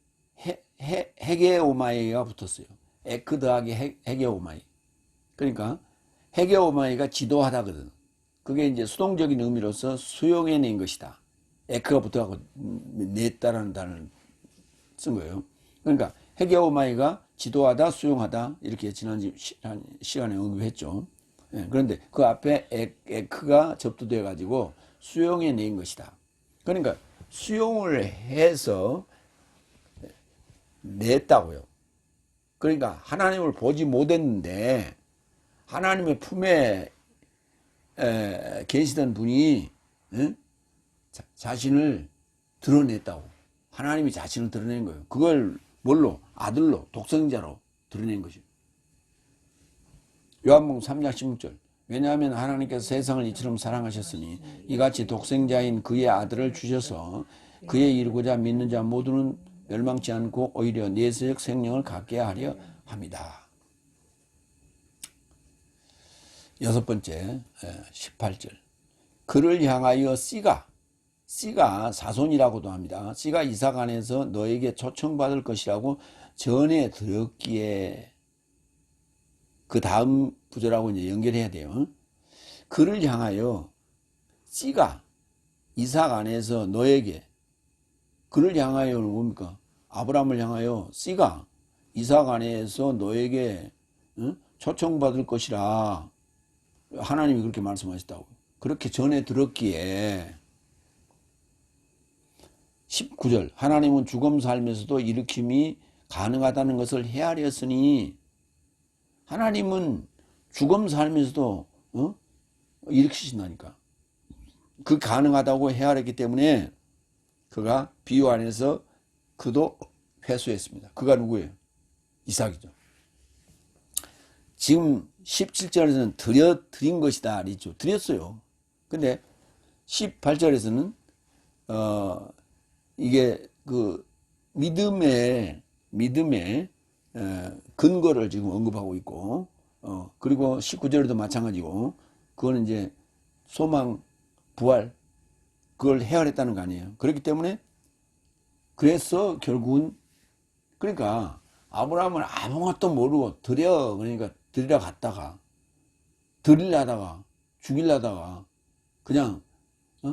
A: 헤게오마이가 붙었어요. 에크 더하기 헤게오마이. 그러니까 헤게오마이가 지도하다거든. 그게 이제 수동적인 의미로서 수용해낸 것이다. 에크가 붙어갖고 냈다라는 단어를 쓴 거예요. 그러니까 헤게오마이가 지도하다, 수용하다 이렇게 지난 시간에 언급했죠. 그런데 그 앞에 에크가 접두되어 가지고 수용해낸 것이다. 그러니까 수용을 해서 냈다고요. 그러니까 하나님을 보지 못했는데 하나님의 품에 계시던 분이 자신을 드러냈다고. 하나님이 자신을 드러낸 거예요. 그걸 뭘로? 아들로, 독생자로 드러낸 것이죠. 요한복음 3장 16절. 왜냐하면 하나님께서 세상을 이처럼 사랑하셨으니 이같이 독생자인 그의 아들을 주셔서 그에 이르고자 믿는 자 모두는 멸망치 않고 오히려 내세적 생명을 갖게 하려 합니다. 여섯 번째 18절. 그를 향하여 씨가 사손이라고도 합니다. 씨가 이삭 안에서 너에게 초청받을 것이라고 전에 들었기에 그 다음 구절하고 이제 연결해야 돼요. 그를 향하여 씨가 이삭 안에서 너에게 그를 향하여는 뭡니까? 아브라함을 향하여 씨가 이삭 안에서 너에게 초청받을 것이라 하나님이 그렇게 말씀하셨다고. 그렇게 전에 들었기에 19절. 하나님은 죽음 삶에서도 일으킴이 가능하다는 것을 헤아렸으니 하나님은 죽음 삶에서도 일으키신다니까. 그 가능하다고 헤아렸기 때문에 그가 비유 안에서 그도 회수했습니다. 그가 누구예요? 이삭이죠. 지금 17절에서는 드린 것이다. 그랬죠. 드렸어요. 근데 18절에서는 이게 그 믿음의 근거를 지금 언급하고 있고 그리고 19절에도 마찬가지고 그거는 이제 소망, 부활 그걸 헤아렸다는 거 아니에요. 그렇기 때문에 그래서 결국은 그러니까 아브라함은 아무것도 모르고 그러니까 드리러 갔다가 드리려다가 죽이려다가 그냥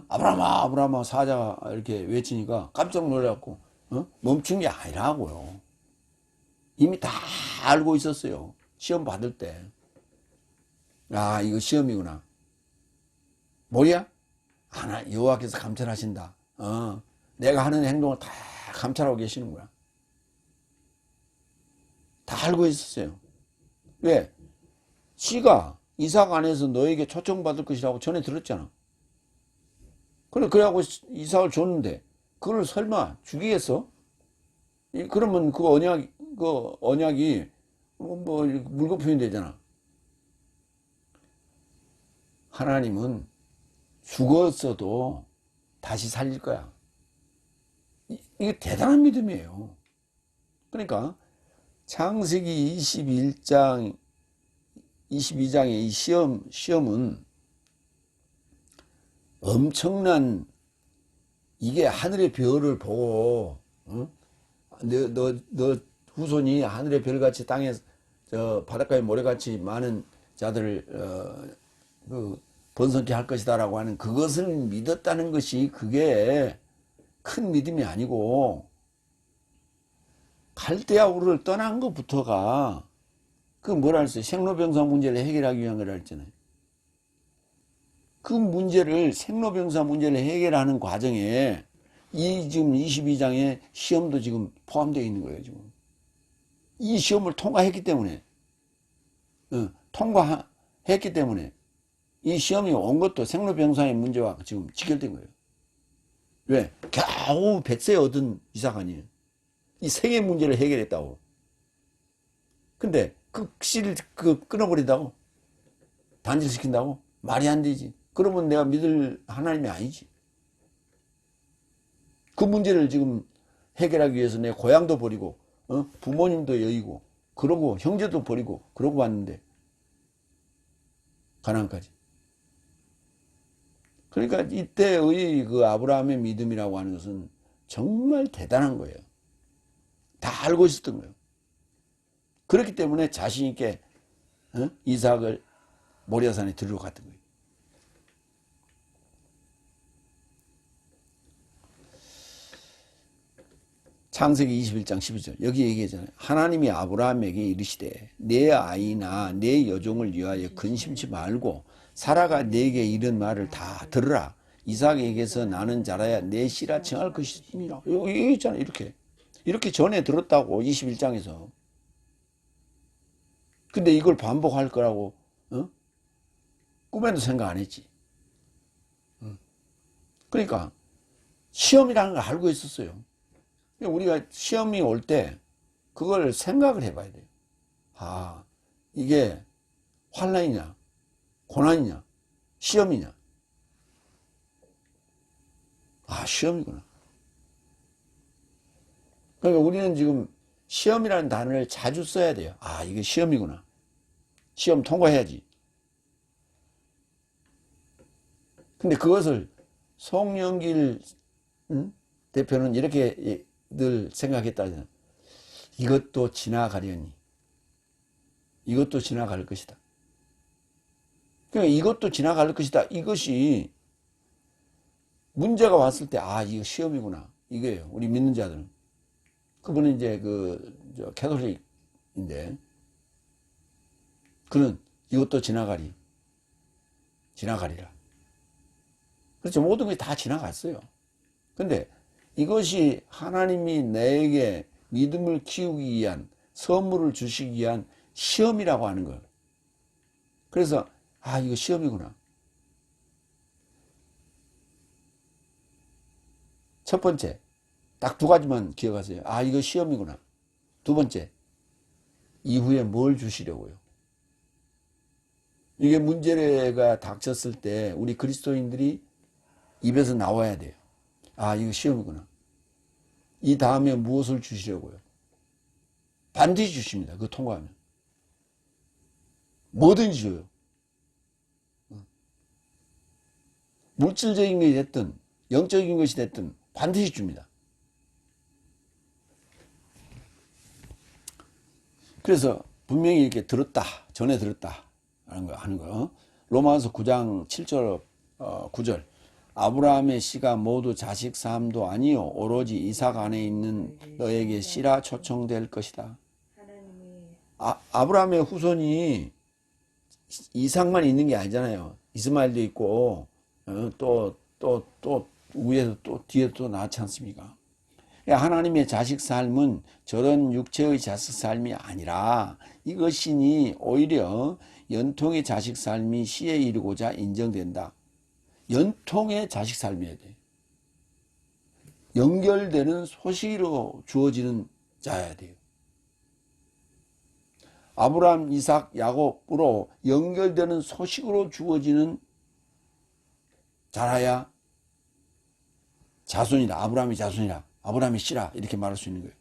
A: 아브라함아 아브라함아 사자가 이렇게 외치니까 깜짝 놀라갖고 멈춘 게 아니라고요. 이미 다 알고 있었어요. 시험 받을 때. 아 이거 시험이구나. 뭐야? 하나 여호와께서 감찰하신다. 내가 하는 행동을 다 감찰하고 계시는구나. 다 알고 있었어요. 왜? 씨가 이삭 안에서 너에게 초청받을 것이라고 전에 들었잖아. 그래갖고 이삭을 줬는데 그걸 설마 죽이겠어? 그러면 그 언약이 물거품이 되잖아. 하나님은 죽었어도 다시 살릴 거야. 이게 대단한 믿음이에요. 그러니까 창세기 22장의 이 시험은 엄청난, 이게 하늘의 별을 보고, 너 후손이 하늘의 별같이 땅에 바닷가의 모래같이 많은 자들을 번성케 할 것이다라고 하는 그것을 믿었다는 것이 그게 큰 믿음이 아니고, 갈대아 우르를 떠난 것부터가 그 뭐라 했어요? 생로병사 문제를 해결하기 위한 거라 했잖아요. 그 문제를, 생로병사 문제를 해결하는 과정에 지금 22장의 시험도 지금 포함되어 있는 거예요. 지금 이 시험을 통과했기 때문에, 통과했기 때문에 이 시험이 온 것도 생로병사의 문제와 지금 직결된 거예요. 왜? 겨우 100세 얻은 이삭 아니에요. 이 생의 문제를 해결했다고. 근데 그 씨를 끊어버린다고? 단절시킨다고? 말이 안 되지. 그러면 내가 믿을 하나님이 아니지. 그 문제를 지금 해결하기 위해서 내 고향도 버리고, 부모님도 여의고, 그러고 형제도 버리고, 그러고 왔는데, 가나안까지. 그러니까 이때의 그 아브라함의 믿음이라고 하는 것은 정말 대단한 거예요. 다 알고 있었던 거예요. 그렇기 때문에 자신 있게 이삭을 모리아산에 들으러 갔던 거예요. 창세기 21장 12절 여기 얘기하잖아요. 하나님이 아브라함에게 이르시되 내 아이나 내 여종을 위하여 근심치 말고 사라가 내게 이런 말을 다 들으라. 이삭에게서 나는 자라야 내 씨라 칭할 것이니라. 여기 있잖아요. 이렇게 전에 들었다고 21장에서. 근데 이걸 반복할 거라고 꿈에도 생각 안 했지. 그러니까 시험이라는 걸 알고 있었어요. 우리가 시험이 올 때 그걸 생각을 해봐야 돼요. 아, 이게 환난이냐, 고난이냐, 시험이냐. 아, 시험이구나. 그러니까 우리는 지금 시험이라는 단어를 자주 써야 돼요. 아, 이게 시험이구나. 시험 통과해야지. 근데 그것을 송영길 대표는 이렇게 늘 생각했다. 이것도 지나가려니. 이것도 지나갈 것이다. 그러니까 이것도 지나갈 것이다. 이것이 문제가 왔을 때, 아, 이거 시험이구나. 이거예요. 우리 믿는 자들은. 그분은 이제 캐톨릭인데, 그는 이것도 지나가리라. 그렇죠. 모든 게 다 지나갔어요. 근데 이것이 하나님이 내게 믿음을 키우기 위한, 선물을 주시기 위한 시험이라고 하는 거예요. 그래서 아, 이거 시험이구나. 첫 번째, 딱 두 가지만 기억하세요. 아, 이거 시험이구나. 두 번째, 이후에 뭘 주시려고요. 이게 문제가 닥쳤을 때 우리 그리스도인들이 입에서 나와야 돼요. 아, 이거 시험이구나. 이 다음에 무엇을 주시려고요? 반드시 주십니다. 그거 통과하면. 뭐든지 줘요. 물질적인 것이 됐든 영적인 것이 됐든 반드시 줍니다. 그래서 분명히 이렇게 전에 들었다 하는 거. 로마서 9장 7절 9절 아브라함의 씨가 모두 자식 사함도 아니요 오로지 이삭 안에 있는 너에게 씨라 초청될 것이다. 아브라함의 후손이 이삭만 있는 게 아니잖아요. 이스마엘도 있고 또 위에서 또 뒤에 또 나왔지 않습니까? 하나님의 자식 삶은 저런 육체의 자식 삶이 아니라 이것이니 오히려 연통의 자식 삶이 시에 이르고자 인정된다. 연통의 자식 삶이어야 돼. 연결되는 소식으로 주어지는 자여야 돼요. 아브라함, 이삭, 야곱으로 연결되는 소식으로 주어지는 자라야 자손이다. 아브라함이 자손이라. 아브라함이 씨라. 이렇게 말할 수 있는 거예요.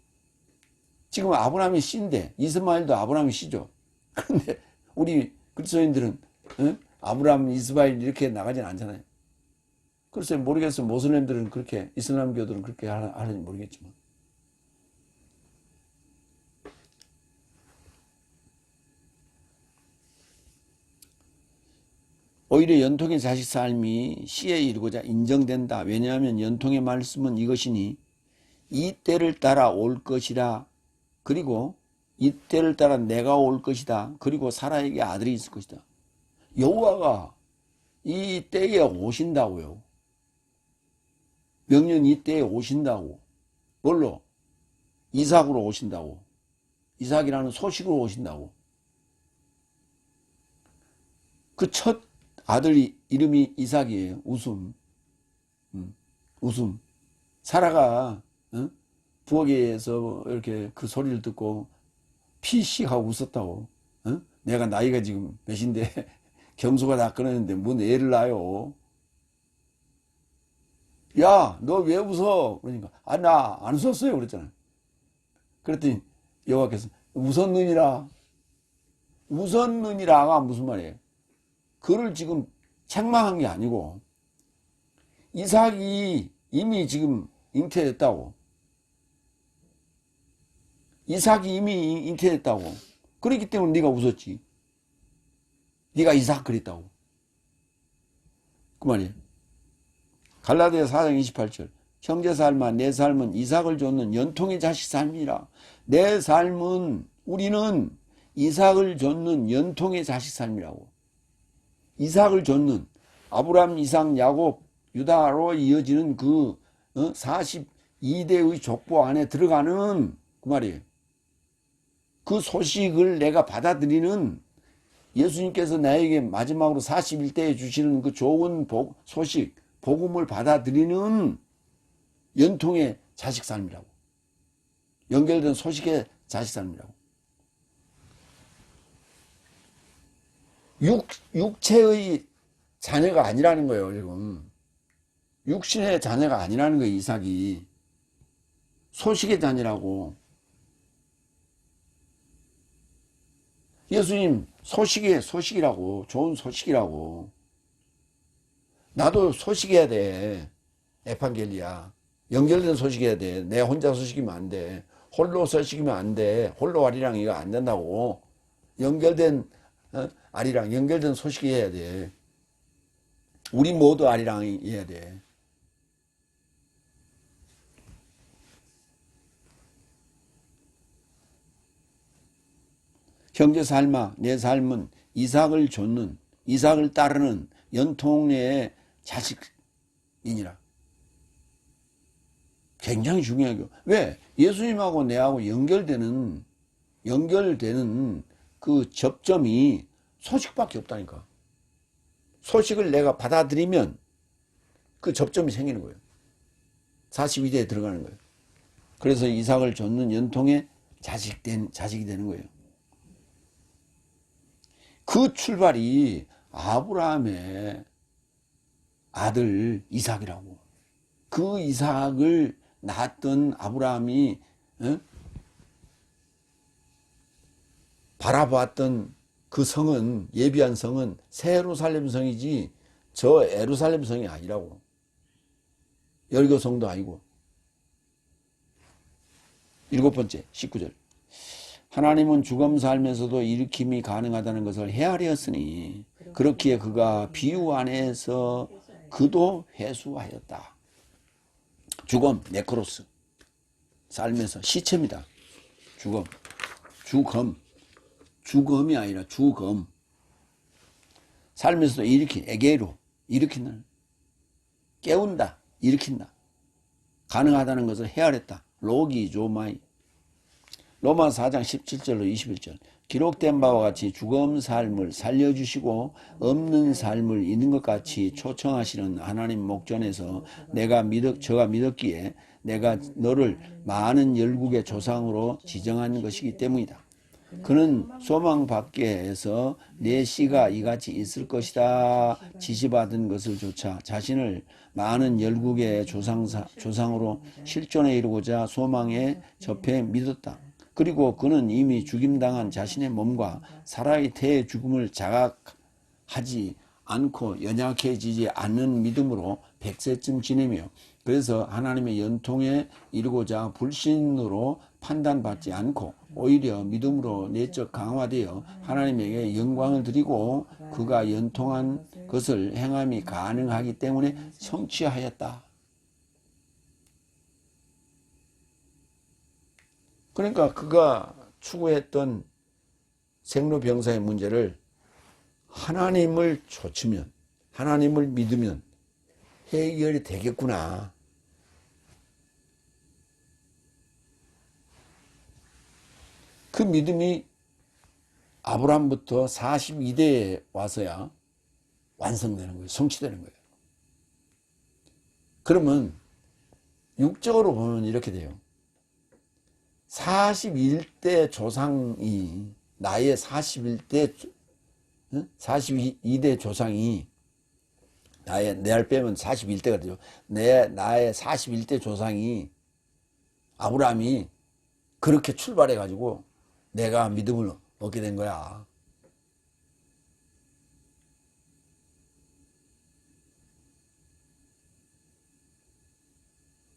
A: 지금 아브라함이 씨인데 이스마엘도 아브라함이 씨죠. 그런데 우리 그리스도인들은 아브라함, 이스마엘 이렇게 나가진 않잖아요. 글쎄 모르겠어요. 모슬렘들은 그렇게, 이슬람교들은 그렇게 하는지 모르겠지만. 오히려 연통의 자식 삶이 씨에 이르고자 인정된다. 왜냐하면 연통의 말씀은 이것이니 이 때를 따라 올 것이라. 그리고 이 때를 따라 내가 올 것이다. 그리고 사라에게 아들이 있을 것이다. 여호와가 이 때에 오신다고요. 명년 이 때에 오신다고. 뭘로? 이삭으로 오신다고. 이삭이라는 소식으로 오신다고. 그 첫 아들 이름이 이삭이에요. 웃음. 웃음. 사라가 부엌에서 이렇게 그 소리를 듣고 피식 하고 웃었다고. 내가 나이가 지금 몇인데 경수가 다 끊었는데 뭔 애를 낳아요. 야, 너 왜 웃어? 그러니까 나 안 웃었어요. 그랬잖아요. 그랬더니 여호와께서 웃었느니라. 웃었느니라가 무슨 말이에요? 그를 지금 책망한 게 아니고 이삭이 이미 지금 잉태됐다고. 이삭이 이미 잉태됐다고. 그렇기 때문에 네가 웃었지. 네가 이삭 그랬다고. 그 말이에요. 갈라디아 4장 28절. 형제 삶아 내 삶은 이삭을 좇는 연통의 자식 삶이라. 내 삶은, 우리는 이삭을 좇는 연통의 자식 삶이라고. 이삭을 좇는, 아브라함, 이삭, 야곱, 유다로 이어지는 그 42대의 족보 안에 들어가는 그 말이에요. 그 소식을 내가 받아들이는, 예수님께서 나에게 마지막으로 41대에 주시는 그 좋은 소식, 복음을 받아들이는 연통의 자식 삶이라고. 연결된 소식의 자식 삶이라고. 육체의 자녀가 아니라는 거예요, 지금. 육신의 자녀가 아니라는 거예요, 이삭이. 소식의 자녀라고. 예수님, 소식이라고. 좋은 소식이라고. 나도 소식해야 돼. 에판겔리야. 연결된 소식해야 돼. 내 혼자 소식이면 안 돼. 홀로 소식이면 안 돼. 홀로 아리랑 이거 안 된다고. 연결된 아리랑, 연결된 소식이 해야 돼. 우리 모두 아리랑이 해야 돼. 형제 삶아 내 삶은 이삭을 좇는, 이삭을 따르는 연통의 자식이니라. 굉장히 중요하죠. 왜? 예수님하고 내하고 연결되는 그 접점이 소식밖에 없다니까. 소식을 내가 받아들이면 그 접점이 생기는 거예요. 42대에 들어가는 거예요. 그래서 이삭을 좇는 연통의 자식이 되는 거예요. 그 출발이 아브라함의 아들 이삭이라고. 그 이삭을 낳았던 아브라함이 바라보았던 그 성은, 예비한 성은 새 예루살렘 성이지 저 예루살렘 성이 아니라고. 여리고 성도 아니고. 7번째 19절. 하나님은 죽음 삶에서도 일으킴이 가능하다는 것을 헤아렸으니 그렇기에 그가 비유 안에서 그도 회수하였다. 죽음, 네크로스. 삶에서 시체입니다. 죽음이 아니라 죽음. 삶에서도 에게로 일으킨다. 깨운다, 일으킨다. 가능하다는 것을 헤아렸다. 로기 조마이. 로마서 4장 17절로 21절. 기록된 바와 같이 죽음 삶을 살려주시고 없는 삶을 있는 것 같이 초청하시는 하나님 목전에서 저가 믿었기에 내가 너를 많은 열국의 조상으로 지정한 것이기 때문이다. 그는 소망 밖에서 내 씨가 이같이 있을 것이다 지시받은 것을 조차 자신을 많은 열국의 조상으로 실존에 이루고자 소망에 접해 믿었다. 그리고 그는 이미 죽임당한 자신의 몸과 사라의 태의 죽음을 자각하지 않고 연약해지지 않는 믿음으로 100세쯤 지내며 그래서 하나님의 연통에 이르고자 불신으로 판단받지 않고 오히려 믿음으로 내적 강화되어 하나님에게 영광을 드리고 그가 연통한 것을 행함이 가능하기 때문에 성취하였다. 그러니까 그가 추구했던 생로병사의 문제를 하나님을 좇으면, 하나님을 믿으면 해결이 되겠구나. 그 믿음이 아브라함부터 42대에 와서야 완성되는 거예요. 성취되는 거예요. 그러면 육적으로 보면 이렇게 돼요. 41대 조상이 나의 42대 조상이 내 알 빼면 41대가 되죠. 나의 41대 조상이 아브라함이 그렇게 출발해 가지고 내가 믿음을 얻게 된 거야.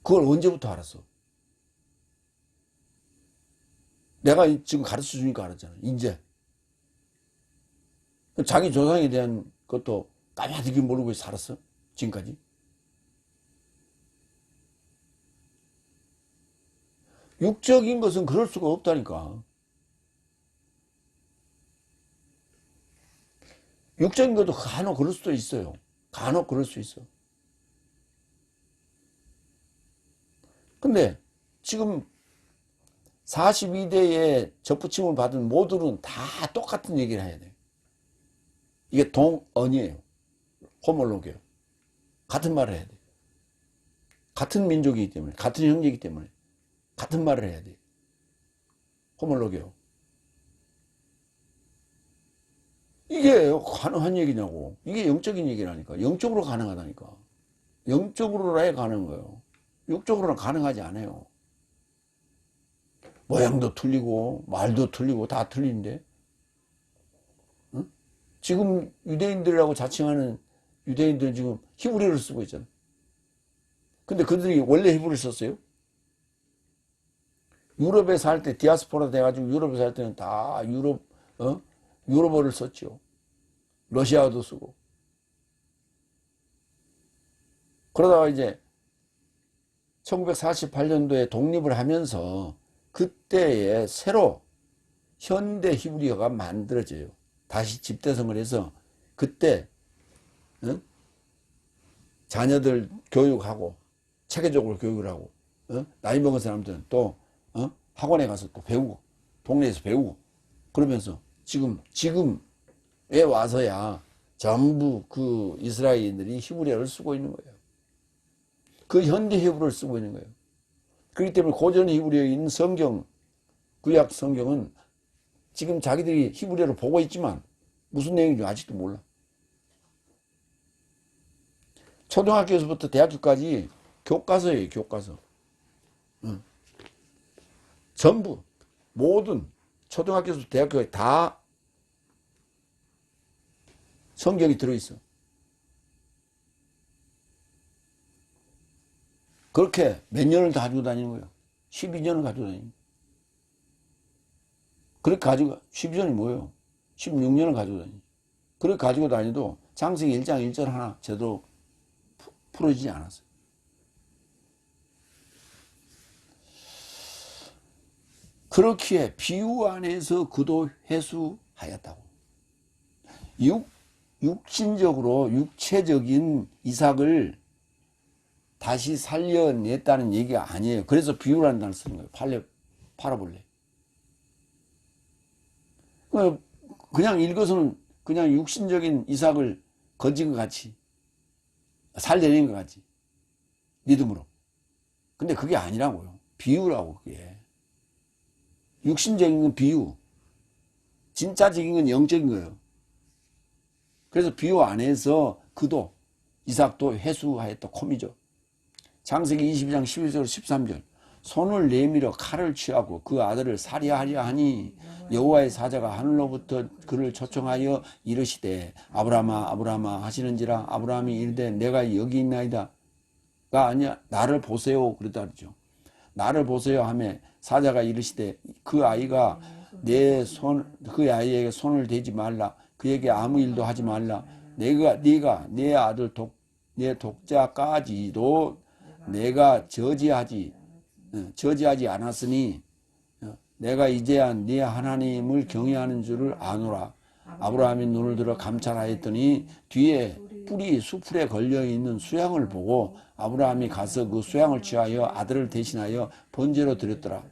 A: 그걸 언제부터 알았어? 내가 지금 가르쳐 주니까 알았잖아. 이제 자기 조상에 대한 것도 까마득히 모르고 살았어. 지금까지. 육적인 것은 그럴 수가 없다니까. 육적인 것도 간혹 그럴 수도 있어요. 간혹 그럴 수 있어. 근데 지금 42대에 접붙임을 받은 모두는 다 똑같은 얘기를 해야 돼요. 이게 동언이에요. 호몰로그예요. 같은 말을 해야 돼요. 같은 민족이기 때문에, 같은 형제이기 때문에 같은 말을 해야 돼요. 호몰로그예요. 이게 가능한 얘기냐고. 이게 영적인 얘기라니까. 영적으로 가능하다니까. 영적으로라야 가능한 거예요. 육적으로는 가능하지 않아요. 모양도 틀리고 말도 틀리고 다 틀린데, 응? 지금 유대인들이라고 자칭하는 유대인들은 지금 히브리어를 쓰고 있잖아. 근데 그들이 원래 히브리어를 썼어요? 유럽에 살 때 디아스포라 돼가지고 유럽에 살 때는 다 유럽어를 썼죠. 러시아어도 쓰고. 그러다가 이제 1948년도에 독립을 하면서 그때에 새로 현대 히브리어가 만들어져요. 다시 집대성을 해서 그때 자녀들 교육하고 체계적으로 교육을 하고 나이 먹은 사람들은 또 학원에 가서 또 배우고 동네에서 배우고 그러면서 지금에 와서야 전부 그 이스라엘인들이 히브리어를 쓰고 있는 거예요. 그 현대 히브리어를 쓰고 있는 거예요. 그렇기 때문에 고전 히브리어에 있는 성경, 구약 성경은 지금 자기들이 히브리어를 보고 있지만 무슨 내용인지 아직도 몰라. 초등학교에서부터 대학교까지 교과서예요, 교과서. 전부, 모든 초등학교에서부터 대학교에 다 성경이 들어있어. 그렇게 몇 년을 가지고 다니는 거예요. 12년을 가지고 다니는 거예요. 그렇게 가지고, 12년이 뭐예요? 16년을 가지고 다니는 거예요. 그렇게 가지고 다니도 창세기 1장 1절 하나 제대로 풀어지지 않았어요. 그렇기에 비유 안에서 그도 회수하였다고. 육신적으로 육체적인 이삭을 다시 살려냈다는 얘기가 아니에요. 그래서 비유라는 단어를 쓰는 거예요. 팔아볼래. 그냥 읽어서는 그냥 육신적인 이삭을 건진 것 같이 살려낸 것 같이 믿음으로. 근데 그게 아니라고요. 비유라고 그게. 육신적인 건 비유. 진짜적인 건 영적인 거예요. 그래서 비유 안에서 그도 이삭도 회수하였다 콤이죠. 창세기 22장 11절 13절 손을 내밀어 칼을 취하고 그 아들을 살해하려 하니 여호와의 사자가 하늘로부터 그를 초청하여 이르시되 아브라함아 아브라함아 하시는지라 아브라함이 이르되 내가 여기 있나이다 가 아니야 나를 보세요 그랬다 그러죠. 나를 보세요 하며 사자가 이르시되 그 아이가 그 아이에게 손을 대지 말라 그에게 아무 일도 하지 말라 네가 내 아들 내 독자까지도 내가 저지하지 않았으니 내가 이제야 네 하나님을 경외하는 줄을 아노라. 아브라함이 눈을 들어 감찰하였더니 뒤에 뿔이 수풀에 걸려있는 수양을 보고 아브라함이 가서 그 수양을 취하여 아들을 대신하여 번제로 드렸더라.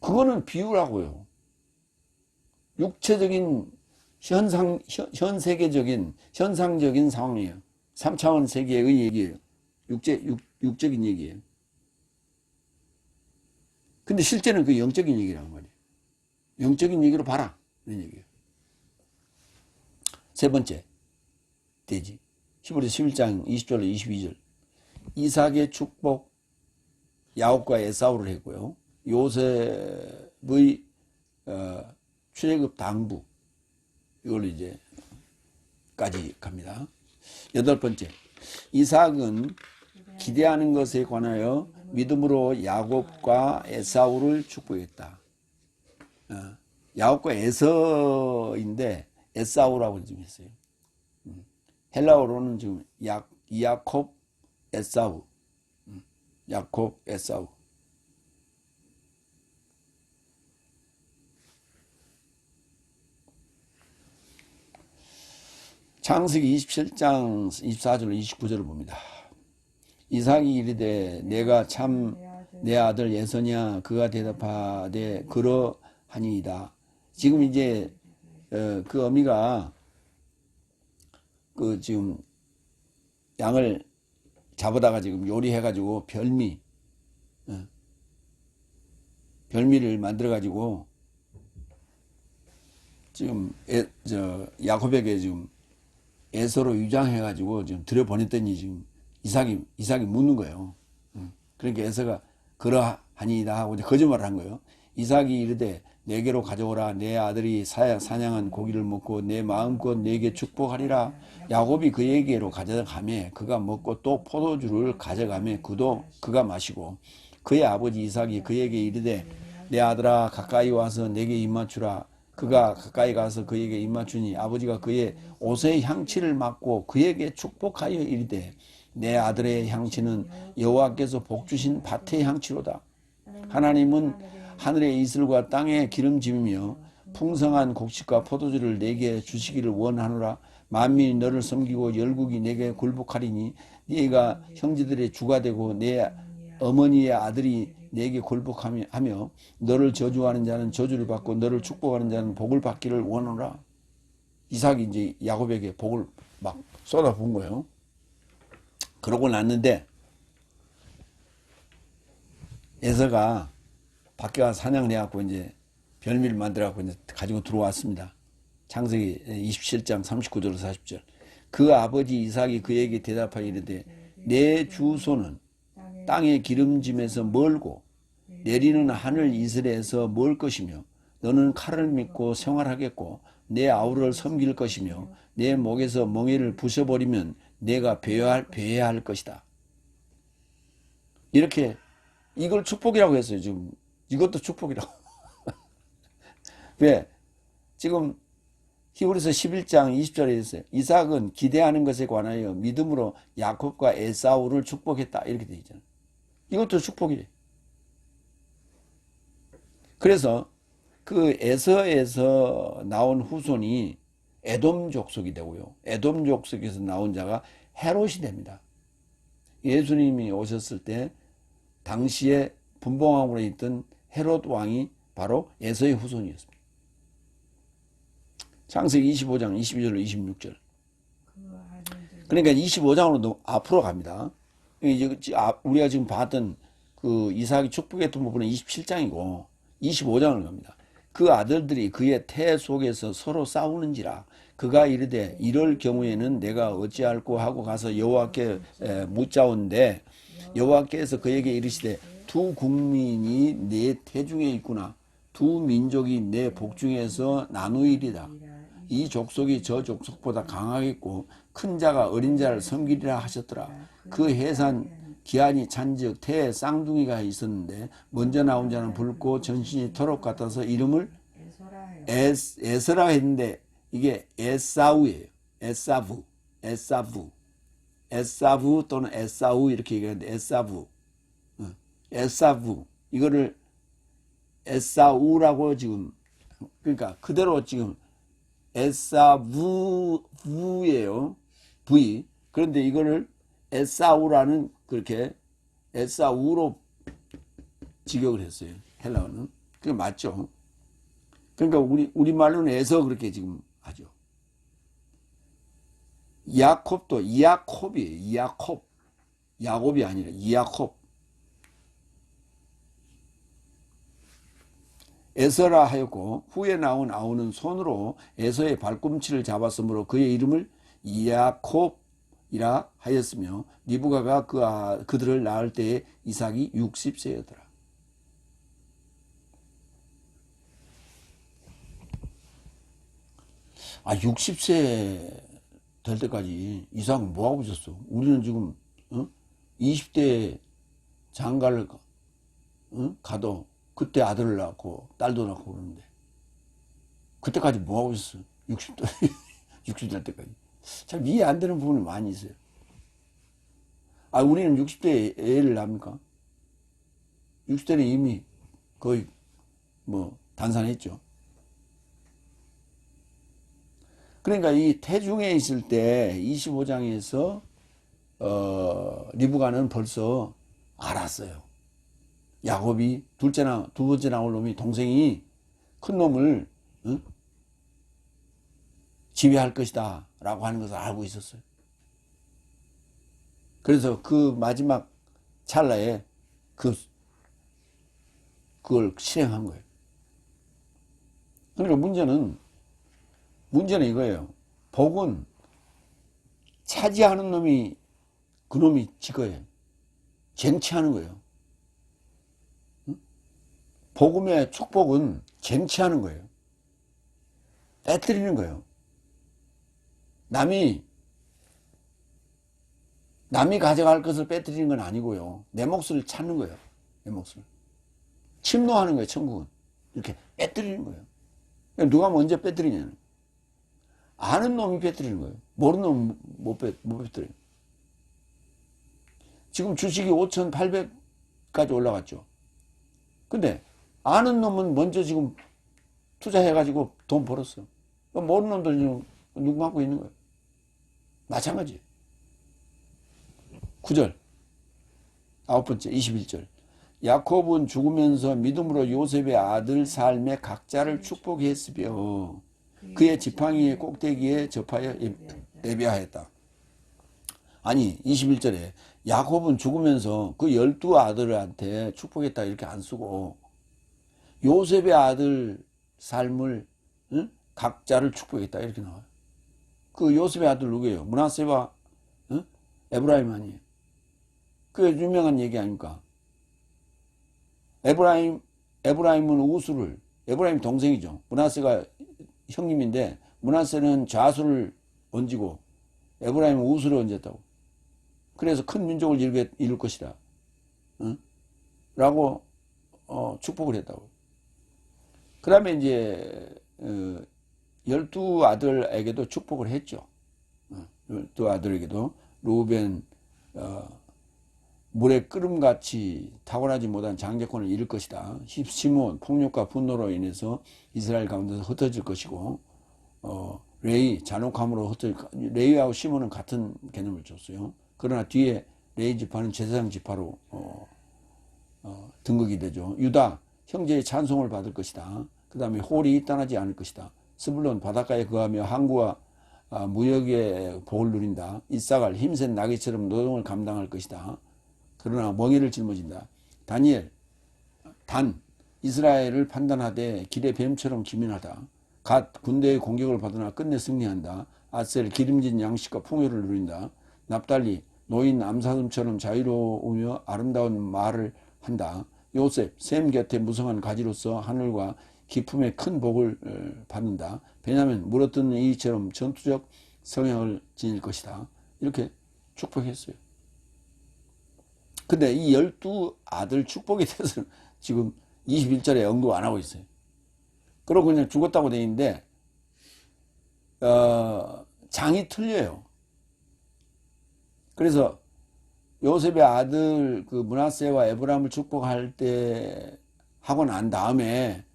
A: 그거는 비유라고요. 육체적인 현세계적인 현상적인 상황이에요. 3차원 세계의 얘기예요. 육적인 얘기예요. 근데 실제는 그 영적인 얘기란 말이에요. 영적인 얘기로 봐라 이런 얘기예요. 세 번째 돼지 히브리서 11장 20절로 22절 이삭의 축복 야곱과 에사우를 했고요. 요셉의 출애굽 당부 이걸로 이제 까지 갑니다. 여덟 번째 이삭은 기대하는 것에 관하여 믿음으로 야곱과 에사우를 축복했다. 야곱과 에서인데 에사우라고 지금 했어요. 헬라어로는 지금 야콥 에사우 야콥 에사우 창세기 27장 24절 29절을 봅니다. 이삭이 이르되 내가 참 내 아들 예서냐 그가 대답하되 그러하니이다. 지금 이제 그 어미가 그 지금 양을 잡아다가 지금 요리해가지고 별미를 만들어가지고 지금 야곱에게 지금 에서로 위장해가지고 지금 들여보냈더니 지금 이삭이 묻는 거예요. 그러니까 에서가 그러하니이다 하고 이제 거짓말을 한 거예요. 이삭이 이르되 내게로 가져오라. 내 아들이 사냥한 고기를 먹고 내 마음껏 내게 축복하리라. 야곱이 그에게로 가져가매 그가 먹고 또 포도주를 가져가매 그가 마시고 그의 아버지 이삭이 그에게 이르되 내 아들아 가까이 와서 내게 입맞추라. 그가 가까이 가서 그에게 입맞추니 아버지가 그의 옷의 향취를 맡고 그에게 축복하여 이르되 내 아들의 향취는 여호와께서 복주신 밭의 향취로다. 하나님은 하늘의 이슬과 땅의 기름짐이며 풍성한 곡식과 포도주를 내게 주시기를 원하노라. 만민이 너를 섬기고 열국이 내게 굴복하리니 네가 형제들의 주가 되고 내 어머니의 아들이 내게 굴복하며 너를 저주하는 자는 저주를 받고 너를 축복하는 자는 복을 받기를 원하노라. 이삭이 이제 야곱에게 복을 막 쏟아부은 거예요. 그러고 났는데 에서가 밖에 가서 사냥을 해갖고 이제 별미를 만들어갖고 이제 가지고 들어왔습니다. 창세기 27장 39절 40절. 그 아버지 이삭이 그에게 대답하여 이르되 내 주소는 땅의 기름짐에서 멀고 내리는 하늘 이슬에서 멀 것이며 너는 칼을 믿고 생활하겠고 내 아우를 섬길 것이며 내 목에서 멍에를 부숴버리면 내가 배회할 것이다. 이렇게 이걸 축복이라고 했어요. 지금 이것도 축복이라고. 왜? 지금 히브리서 11장 20절에 있어요. 이삭은 기대하는 것에 관하여 믿음으로 야곱과 에사우를 축복했다. 이렇게 되어 있잖아요. 이것도 축복이래. 그래서 그 에서에서 나온 후손이 에돔 족속이 되고요. 에돔 족속에서 나온 자가 헤롯이 됩니다. 예수님이 오셨을 때 당시에 분봉왕으로 있던 헤롯 왕이 바로 에서의 후손이었습니다. 창세기 25장 22절로 26절. 그러니까 25장으로 앞으로 갑니다. 우리가 지금 봤던 그 이삭이 축복했던 부분은 27장이고 25장을 갑니다. 그 아들들이 그의 태 속에서 서로 싸우는지라 그가 이르되 이럴 경우에는 내가 어찌할꼬 하고 가서 여호와께 묻자온데 여호와께서 그에게 이르시되 두 국민이 내 태중에 있구나. 두 민족이 내 복중에서 나누이리다. 이 족속이 저 족속보다 강하겠고 큰 자가 어린 자를 섬기리라 하셨더라. 그 해산 기한이 찬즉 태에 쌍둥이가 있었는데 먼저 나온 자는 붉고 전신이 토록 같아서 이름을 에스라 했는데 이게 에사우예요. 에사부 또는 에사우 이렇게 얘기하는데 에사부 이거를 에사우라고 지금 그러니까 그대로 지금 에사부예요. V. 그런데 이거를 에사우라는 그렇게 에사우로 직역을 했어요. 헬라어는. 그게 맞죠. 그러니까 우리말로는 에서 그렇게 지금 하죠. 야콥도 이야콥이에요. 야콥. 야곱이 아니라 이야콥. 에서라 하였고 후에 나온 아우는 손으로 에서의 발꿈치를 잡았으므로 그의 이름을 야콥이라 하였으며 리브가가 그들을 낳을 때에 이삭이 60세였더라. 아 60세 될 때까지 이삭은 뭐하고 있었어? 우리는 지금 20대 장가를 가도 그때 아들을 낳고 딸도 낳고 그러는데 그때까지 뭐하고 있어? 60대 60 될 때까지. 참 이해 안 되는 부분이 많이 있어요. 아 우리는 60대에 애를 낳습니까? 60대는 이미 거의 뭐 단산했죠. 그러니까 이 태중에 있을 때 25장에서 리브가는 벌써 알았어요. 야곱이 두 번째 나올 놈이 동생이 큰 놈을 지배할 것이다 라고 하는 것을 알고 있었어요. 그래서 그 마지막 찰나에 그걸 실행한 거예요. 그러니까 문제는 이거예요. 복은 차지하는 놈이 그 놈이 지거예요. 쟁취하는 거예요. 복음의 축복은 쟁취하는 거예요. 빼뜨리는 거예요. 남이 가져갈 것을 빼뜨리는 건 아니고요. 내 몫을 찾는 거예요. 내 몫을. 침노하는 거예요. 천국은. 이렇게 빼뜨리는 거예요. 누가 먼저 빼뜨리냐는. 아는 놈이 빼뜨리는 거예요. 모르는 놈은 못 빼뜨려요. 지금 주식이 5,800까지 올라갔죠. 근데 아는 놈은 먼저 지금 투자해가지고 돈 벌었어. 모르는 놈들은 누구 갖고 있는 거예요. 마찬가지. 9절. 9번째 21절. 야곱은 죽으면서 믿음으로 요셉의 아들 삶에 각자를 축복했으며 그의 지팡이의 꼭대기에 접하여 예배하였다. 아니 21절에 야곱은 죽으면서 그 12아들한테 축복했다 이렇게 안 쓰고 요셉의 아들 삶을 각자를 축복했다 이렇게 나와요. 그 요셉의 아들 누구예요? 므낫세와 에브라임 아니에요. 그게 유명한 얘기 아닙니까? 에브라임은 에브라임 동생이죠. 므낫세가 형님인데 므낫세는 좌수를 얹고 에브라임은 우수를 얹었다고. 그래서 큰 민족을 이룰 것이다. 라고 축복을 했다고. 그 다음에 이제 12아들에게도 축복을 했죠. 12아들에게도 루벤 물의 끓음같이 타고나지 못한 장제권을 잃을 것이다. 시몬 폭력과 분노로 인해서 이스라엘 가운데서 흩어질 것이고 레위 잔혹함으로 레위하고 시몬은 같은 개념을 줬어요. 그러나 뒤에 레위 지파는 제사장 지파로 등극이 되죠. 유다 형제의 찬송을 받을 것이다. 그 다음에 홀이 떠나지 않을 것이다. 스불론 바닷가에 거하며 항구와 무역의 복을 누린다. 이삭을 힘센 나귀처럼 노동을 감당할 것이다. 그러나 멍에를 짊어진다. 다니엘 단 이스라엘을 판단하되 길의 뱀처럼 기민하다. 갓 군대의 공격을 받으나 끝내 승리한다. 아셀 기름진 양식과 풍요를 누린다. 납달리 노인 암사슴처럼 자유로우며 아름다운 말을 한다. 요셉 샘 곁에 무성한 가지로서 하늘과 기품의 큰 복을 받는다. 베냐민 물어뜯는 이처럼 전투적 성향을 지닐 것이다. 이렇게 축복했어요. 근데 이 12아들 축복에 대해서는 지금 21절에 언급 안 하고 있어요. 그러고 그냥 죽었다고 되어 있는데 장이 틀려요. 그래서 요셉의 아들 그 므낫세와 에브라임을 축복할 때 하고 난 다음에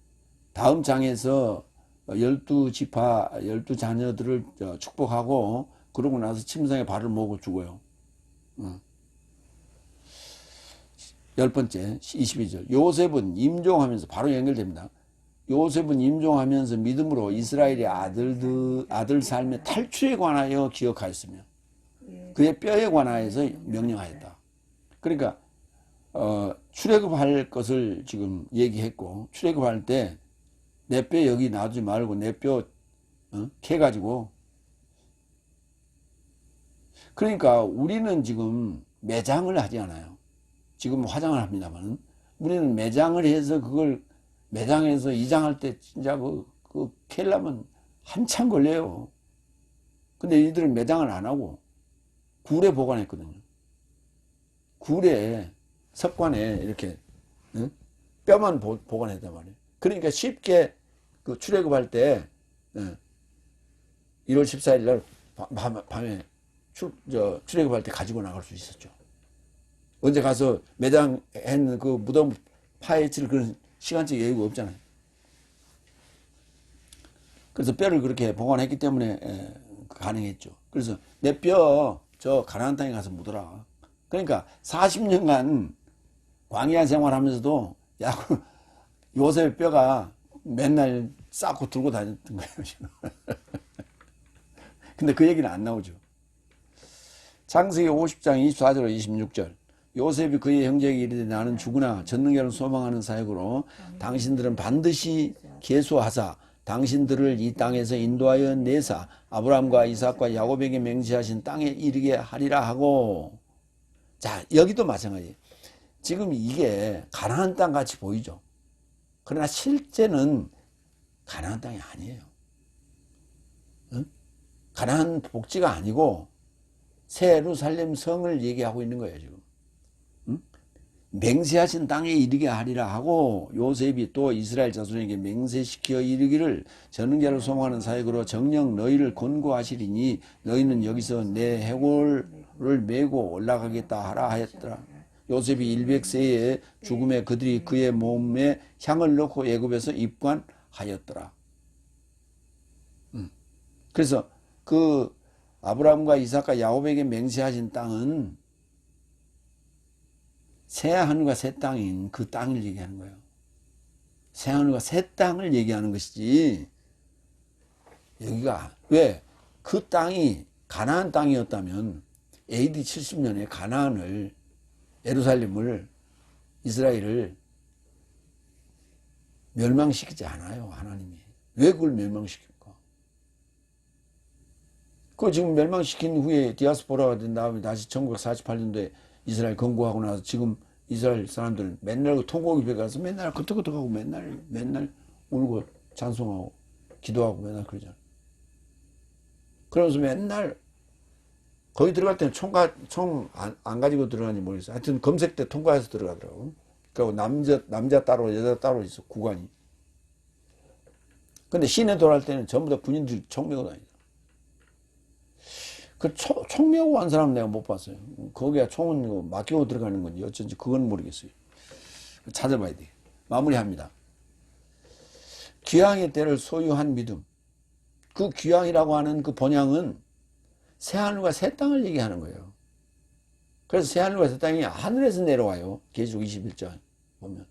A: 다음 장에서 12지파 12자녀들을 축복하고 그러고 나서 침상에 발을 모으고 죽어요. 10번째 22절 요셉은 임종하면서 바로 연결됩니다. 요셉은 임종하면서 믿음으로 이스라엘의 아들 삶의 탈출에 관하여 기억하였으며 그의 뼈에 관하여서 명령하였다. 그러니까 출애굽할 것을 지금 얘기했고 출애굽할 때 내 뼈 여기 놔두지 말고 내 뼈 캐가지고 그러니까 우리는 지금 매장을 하지 않아요. 지금 화장을 합니다만 우리는 매장을 해서 그걸 매장에서 이장할 때 진짜 그 캐려면 한참 걸려요. 근데 이들은 매장을 안 하고 굴에 보관했거든요. 굴에 석관에 이렇게 뼈만 보관했단 말이에요. 그러니까 쉽게 그 출애굽할 때 1월 14일 날 밤에 출애굽할 때 가지고 나갈 수 있었죠. 언제 가서 매장했는 그 무덤 파헤칠 그런 시간적 여유가 없잖아요. 그래서 뼈를 그렇게 보관했기 때문에 가능했죠. 그래서 내 뼈 저 가나안 땅에 가서 묻어라. 그러니까 40년간 광야 생활하면서도 요셉의 뼈가 맨날 쌓고 들고 다녔던 거예요. 근데 그 얘기는 안 나오죠. 창세기 50장 24절 26절 요셉이 그의 형제에게 이르되 나는 죽으나 전능자를 소망하는 사역으로 당신들은 반드시 계수하사 당신들을 이 땅에서 인도하여 내사 아브라함과 이삭과 야곱에게 맹세하신 땅에 이르게 하리라 하고. 자, 여기도 마찬가지예요. 지금 이게 가나안 땅 같이 보이죠. 그러나 실제는 가나안 땅이 아니에요. 가나안 복지가 아니고 새 예루살렘 성을 얘기하고 있는 거예요, 지금. 맹세하신 땅에 이르게 하리라 하고 요셉이 또 이스라엘 자손에게 맹세시켜 이르기를 전능자를 소망하는 사역으로 정녕 너희를 권고하시리니 너희는 여기서 내 해골을 메고 올라가겠다 하라 하였더라. 요셉이 100세에 죽음에 그들이 그의 몸에 향을 넣고 애굽에서 입관하였더라. 그래서 그 아브라함과 이삭과 야곱에게 맹세하신 땅은 새 하늘과 새 땅인 그 땅을 얘기하는 거예요. 새 하늘과 새 땅을 얘기하는 것이지 여기가 왜 그 땅이 가나안 땅이었다면 AD 70년에 가나안을 예루살렘을 이스라엘을 멸망시키지 않아요. 하나님이. 왜 그걸 멸망시킬까? 그 지금 멸망시킨 후에 디아스포라가 된 다음에 다시 1948년도에 이스라엘 건국하고 나서 지금 이스라엘 사람들 맨날 통곡집에 가서 맨날 끄떡끄떡하고 맨날 울고 찬송하고 기도하고 맨날 그러잖아. 그러면서 맨날 거기 들어갈 때는 총 안 가지고 들어가는지 모르겠어요. 하여튼 검색 때 통과해서 들어가더라고. 그리고 남자 따로 여자 따로 있어 구간이. 근데 시내 돌아갈 때는 전부 다 군인들이 총 메고 다니죠. 그 총 메고 간 사람은 내가 못 봤어요. 거기에 총은 맡기고 들어가는 건지 어쩐지 그건 모르겠어요. 찾아봐야 돼. 마무리합니다. 귀향의 때를 소유한 믿음. 그 귀향이라고 하는 그 번향은 새하늘과 새 땅을 얘기하는 거예요. 그래서 새하늘과 새 땅이 하늘에서 내려와요. 계시록 21장 보면.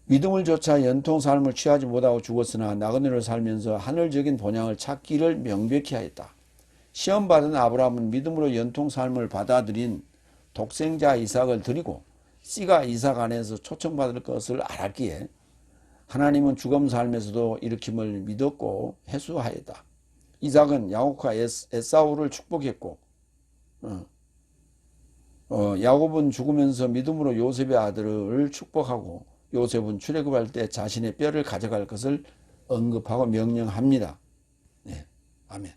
A: 믿음을 조차 연통 삶을 취하지 못하고 죽었으나 나그네로 살면서 하늘적인 본향을 찾기를 명백히 하였다. 시험받은 아브라함은 믿음으로 연통 삶을 받아들인 독생자 이삭을 드리고 씨가 이삭 안에서 초청받을 것을 알았기에 하나님은 죽음 삶에서도 일으킴을 믿었고 회수하였다. 이삭은 야곱과 에사우를 축복했고 야곱은 죽으면서 믿음으로 요셉의 아들을 축복하고 요셉은 출애굽할 때 자신의 뼈를 가져갈 것을 언급하고 명령합니다. 네, 아멘.